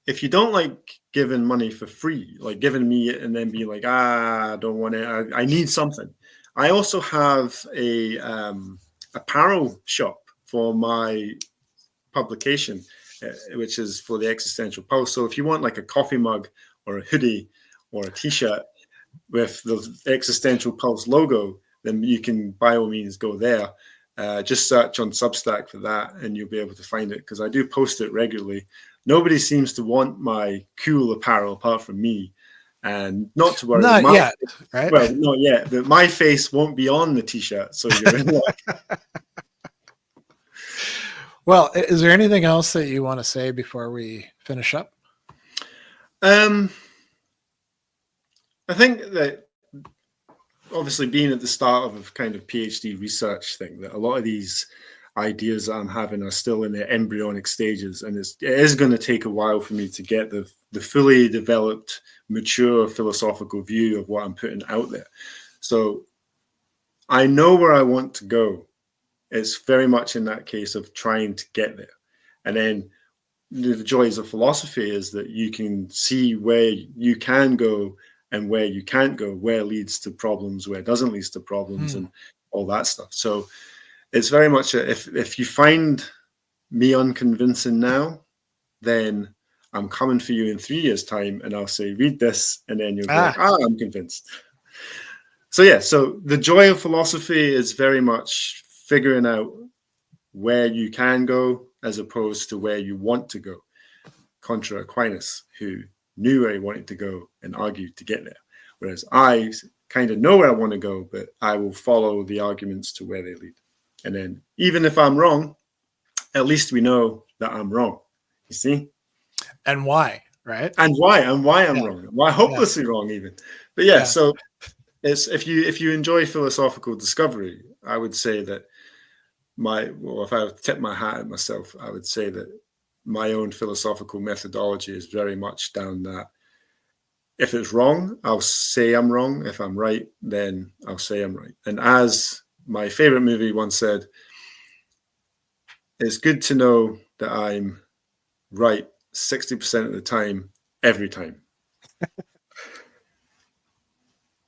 if you don't like giving money for free, like giving me it and then being like, I don't want it, I need something. I also have a apparel shop for my publication, which is for the Existential Pulse. So if you want like a coffee mug or a hoodie or a t-shirt with the Existential Pulse logo, then you can by all means go there. Just search on Substack for that and you'll be able to find it, because I do post it regularly. Nobody seems to want my cool apparel apart from me. And not to worry. Not yet, right? Well, not yet. But my face won't be on the t-shirt, so you're in luck. Well, is there anything else that you want to say before we finish up? I think that obviously being at the start of a kind of PhD research thing, that a lot of these ideas that I'm having are still in their embryonic stages, and it is going to take a while for me to get the fully developed, mature philosophical view of what I'm putting out there. So I know where I want to go. It's very much in that case of trying to get there. And then the joys of philosophy is that you can see where you can go and where you can't go, where leads to problems, where doesn't lead to problems, and all that stuff. So it's very much if you find me unconvincing now, then I'm coming for you in 3 years' time, and I'll say, read this, and then you'll be like, I'm convinced. So yeah, so the joy of philosophy is very much figuring out where you can go as opposed to where you want to go. Contra Aquinas, who knew where he wanted to go and argued to get there. Whereas I kind of know where I want to go, but I will follow the arguments to where they lead. And then even if I'm wrong, at least we know that I'm wrong. You see? And why, right? And why I'm wrong. Why hopelessly wrong even. But so it's if you enjoy philosophical discovery, I would say that if I tip my hat at myself, I would say that my own philosophical methodology is very much down that. If it's wrong, I'll say I'm wrong. If I'm right, then I'll say I'm right. And as my favorite movie once said, it's good to know that I'm right 60% of the time, every time.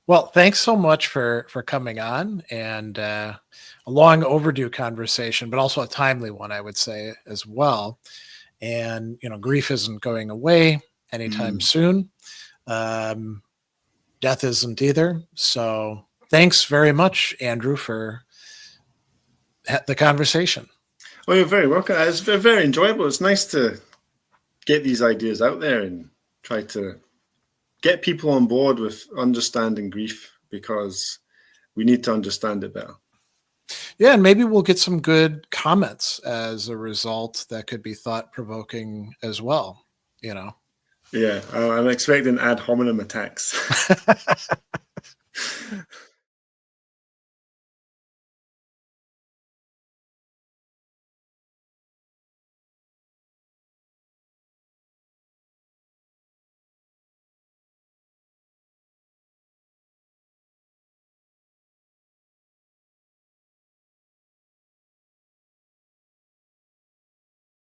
Well, thanks so much for coming on, and a long overdue conversation, but also a timely one, I would say, as well. And, grief isn't going away anytime soon. Death isn't either. So thanks very much, Andrew, for the conversation. Well, you're very welcome. It's very enjoyable. It's nice to get these ideas out there and try to get people on board with understanding grief, because we need to understand it better. Yeah, and maybe we'll get some good comments as a result that could be thought-provoking as well, Yeah, I'm expecting ad hominem attacks.